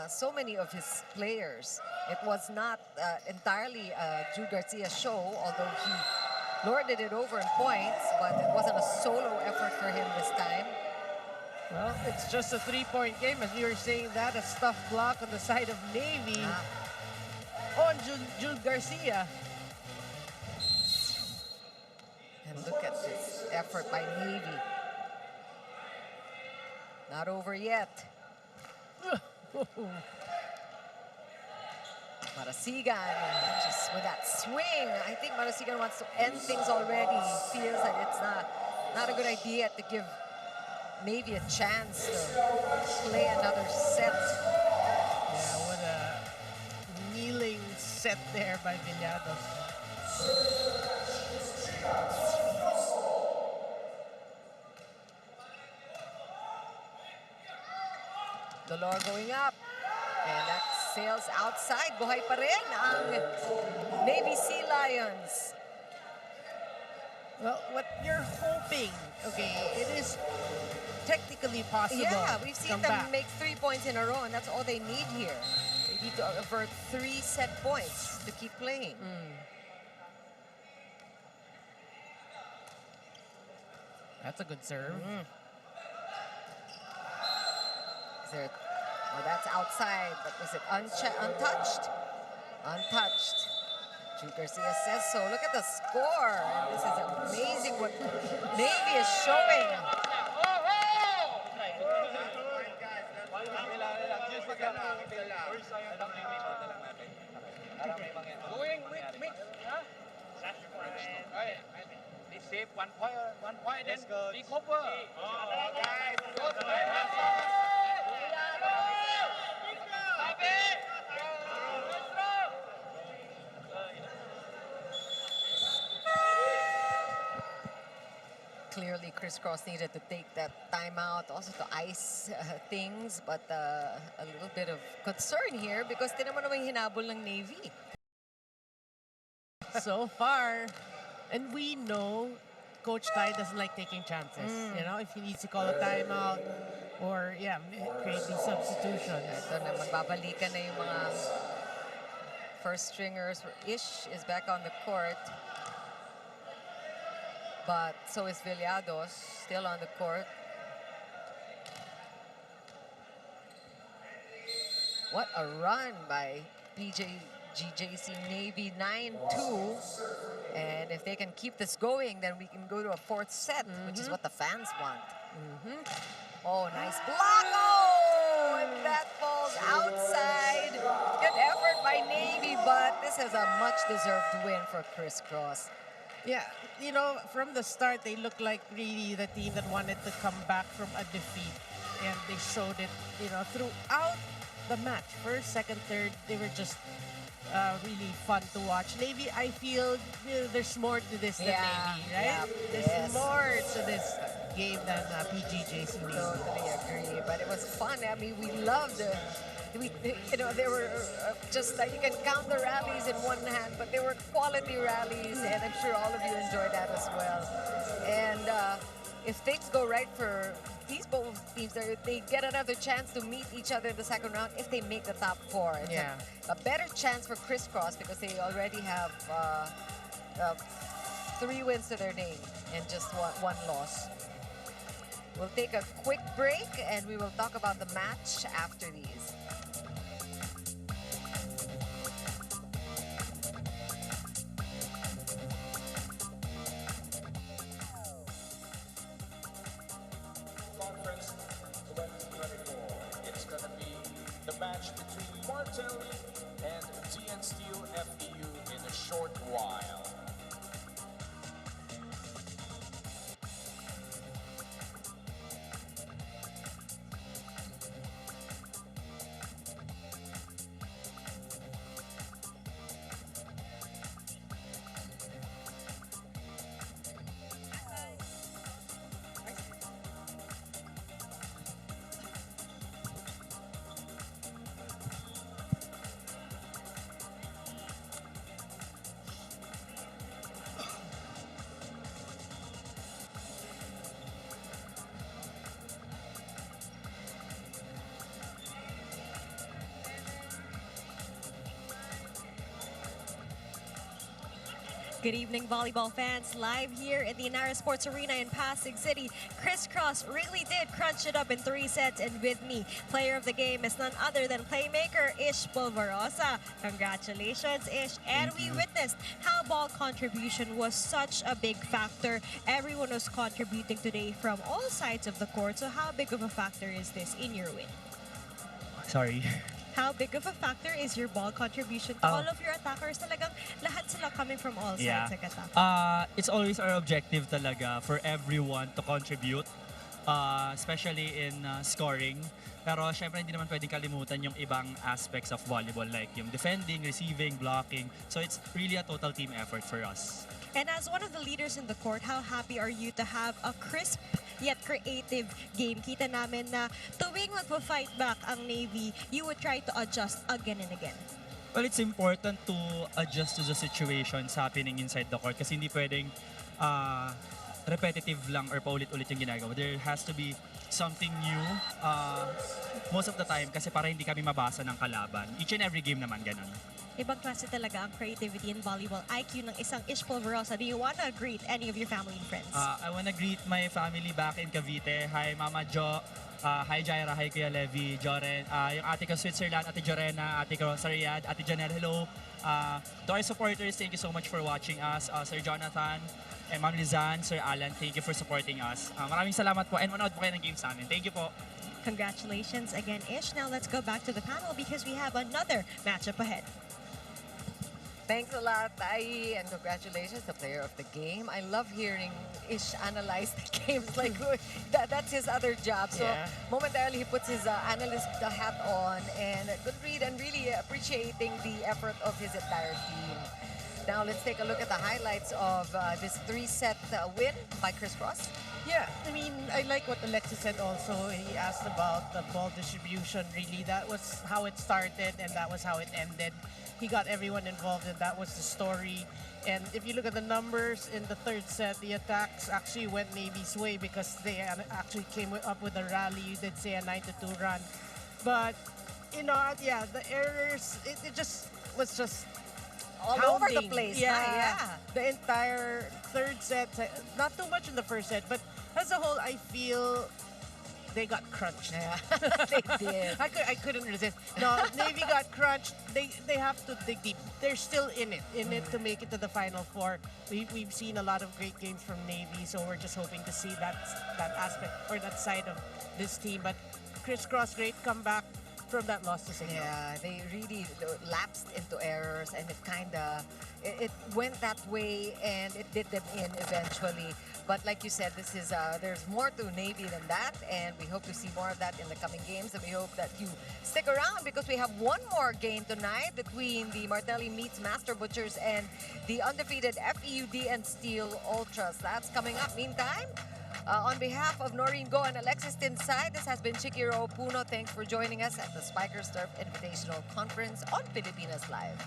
so many of his players. It was not entirely Jude Garcia's show, although he lorded it over in points, but it wasn't a solo effort for him this time. Well, it's just a 3-point game, as we were saying that, a stuffed block on the side of Navy on Jude Garcia. And look at this effort by Navy. Not over yet. Marasigan, just with that swing. I think Marasigan wants to end things already. He feels that it's not a good idea to give Navy a chance to play another set. Yeah, what a kneeling set there by Villados. Dolor going up. And that sails outside. Buhay pa rin ang Navy Sea Lions. Well, what you're hoping, it is technically possible. Yeah, we've seen them make 3 points in a row, and that's all they need here. They need to avert 3 set points to keep playing. That's a good serve. Is there, that's outside, but was it untouched? Untouched. Jude Garcia says so. Look at the score. This is amazing what Navy is showing. Save 1 point, then recover. Clearly, CRISS needed to take that timeout, also to ice things, but a little bit of concern here because tinaman naman hinabol ng Navy. So far, and we know Coach Tai doesn't like taking chances. If he needs to call a timeout or create these substitutions. Ito na, magbabalikan na yung mga first stringers. Ish is back on the court. But so is Villados, still on the court. What a run by PGJC Navy, 9-2. And if they can keep this going, then we can go to a 4th set, which is what the fans want. Oh, nice block. Oh, and that falls outside. Good effort by Navy, but this is a much-deserved win for CRISS. Yeah, from the start, they looked like really the team that wanted to come back from a defeat. And they showed it, throughout the match. First, second, third, they were just really fun to watch. Navy, I feel there's more to this than Navy, right? There's more to this game than PGJC. Totally agree, but it was fun. I mean, we loved it. They were just you can count the rallies in one hand, but they were quality rallies, and I'm sure all of you enjoyed that as well. And if things go right for these both teams, they get another chance to meet each other in the second round if they make the top 4. It's a better chance for CRISS because they already have 3 wins to their name and just one loss. We'll take a quick break, and we will talk about the match after these. Martelli and GN Steel FEU in a short while. Good evening, volleyball fans. Live here in the Inara Sports Arena in Pasig City. Criss really did crunch it up in 3 sets, and with me, player of the game is none other than playmaker Ish Polvorosa. Congratulations, Ish. And we witnessed how ball contribution was such a big factor. Everyone was contributing today from all sides of the court. So how big of a factor is this in your win? Sorry. How big of a factor is your ball contribution to all of your attackers? Talagang lahat sila coming from all sides ng attack. It's always our objective talaga for everyone to contribute, especially in scoring. Pero syempre hindi naman pwedeng kalimutan yung ibang aspects of volleyball like yung defending, receiving, blocking. So it's really a total team effort for us. And as one of the leaders in the court, how happy are you to have a crisp yet creative game? Kita namin na tuwing magpa-fight back ang Navy, you would try to adjust again and again. Well, it's important to adjust to the situations happening inside the court kasi hindi pwedeng repetitive lang or paulit-ulit yung ginagawa. There has to be something new most of the time kasi para hindi kami mabasa ng kalaban. Each and every game naman ganun. Ibang klase talaga ang creativity in volleyball IQ ng isang Ish Polvorosa. Do you wanna greet any of your family and friends? I wanna greet my family back in Cavite. Hi Mama Jo, hi Jaira, hi Kuya Levi, Joren, yung ate ko Switzerland, ate Jorena, ate ko sa Riyadh, ate Janelle, hello. To our supporters, thank you so much for watching us. Sir Jonathan, and Ma'am Lizan, Sir Alan, thank you for supporting us. Maraming salamat po and manood po kayo ng games namin. Thank you po. Congratulations again, Ish. Now let's go back to the panel because we have another matchup ahead. Thanks a lot, Tai, and congratulations, the player of the game. I love hearing Ish analyze the games. Like that's his other job. So momentarily he puts his analyst hat on and good read and really appreciating the effort of his entire team. Now let's take a look at the highlights of this 3-set win by Criss. Yeah, I mean, I like what Alexis said also. He asked about the ball distribution. Really, that was how it started and that was how it ended. He got everyone involved and that was the story. And if you look at the numbers in the 3rd set, the attacks actually went Navy's way because they actually came up with a rally. You did say a 9-2 run. But, you know, yeah, the errors, it just was just all over the place. Yeah. The entire 3rd set, not too much in the 1st set, but as a whole, I feel they got crunched. Yeah, they did. I couldn't resist. No, Navy got crunched. They have to dig deep. They're still in it to make it to the Final Four. We've seen a lot of great games from Navy, so we're just hoping to see that aspect or that side of this team. But Criss, great comeback from that loss to Signal. Yeah, they really lapsed into errors and it went that way and it did them in eventually. But like you said, this is there's more to Navy than that, and we hope to see more of that in the coming games. And we hope that you stick around because we have one more game tonight between the Martelli meets Master Butchers and the undefeated FEUD and Steel Ultras. That's coming up. Meantime, on behalf of Noreen Go and Alexis Tinsay, this has been Chikiro Puno. Thanks for joining us at the Spikers Turf Invitational Conference on Pilipinas Live.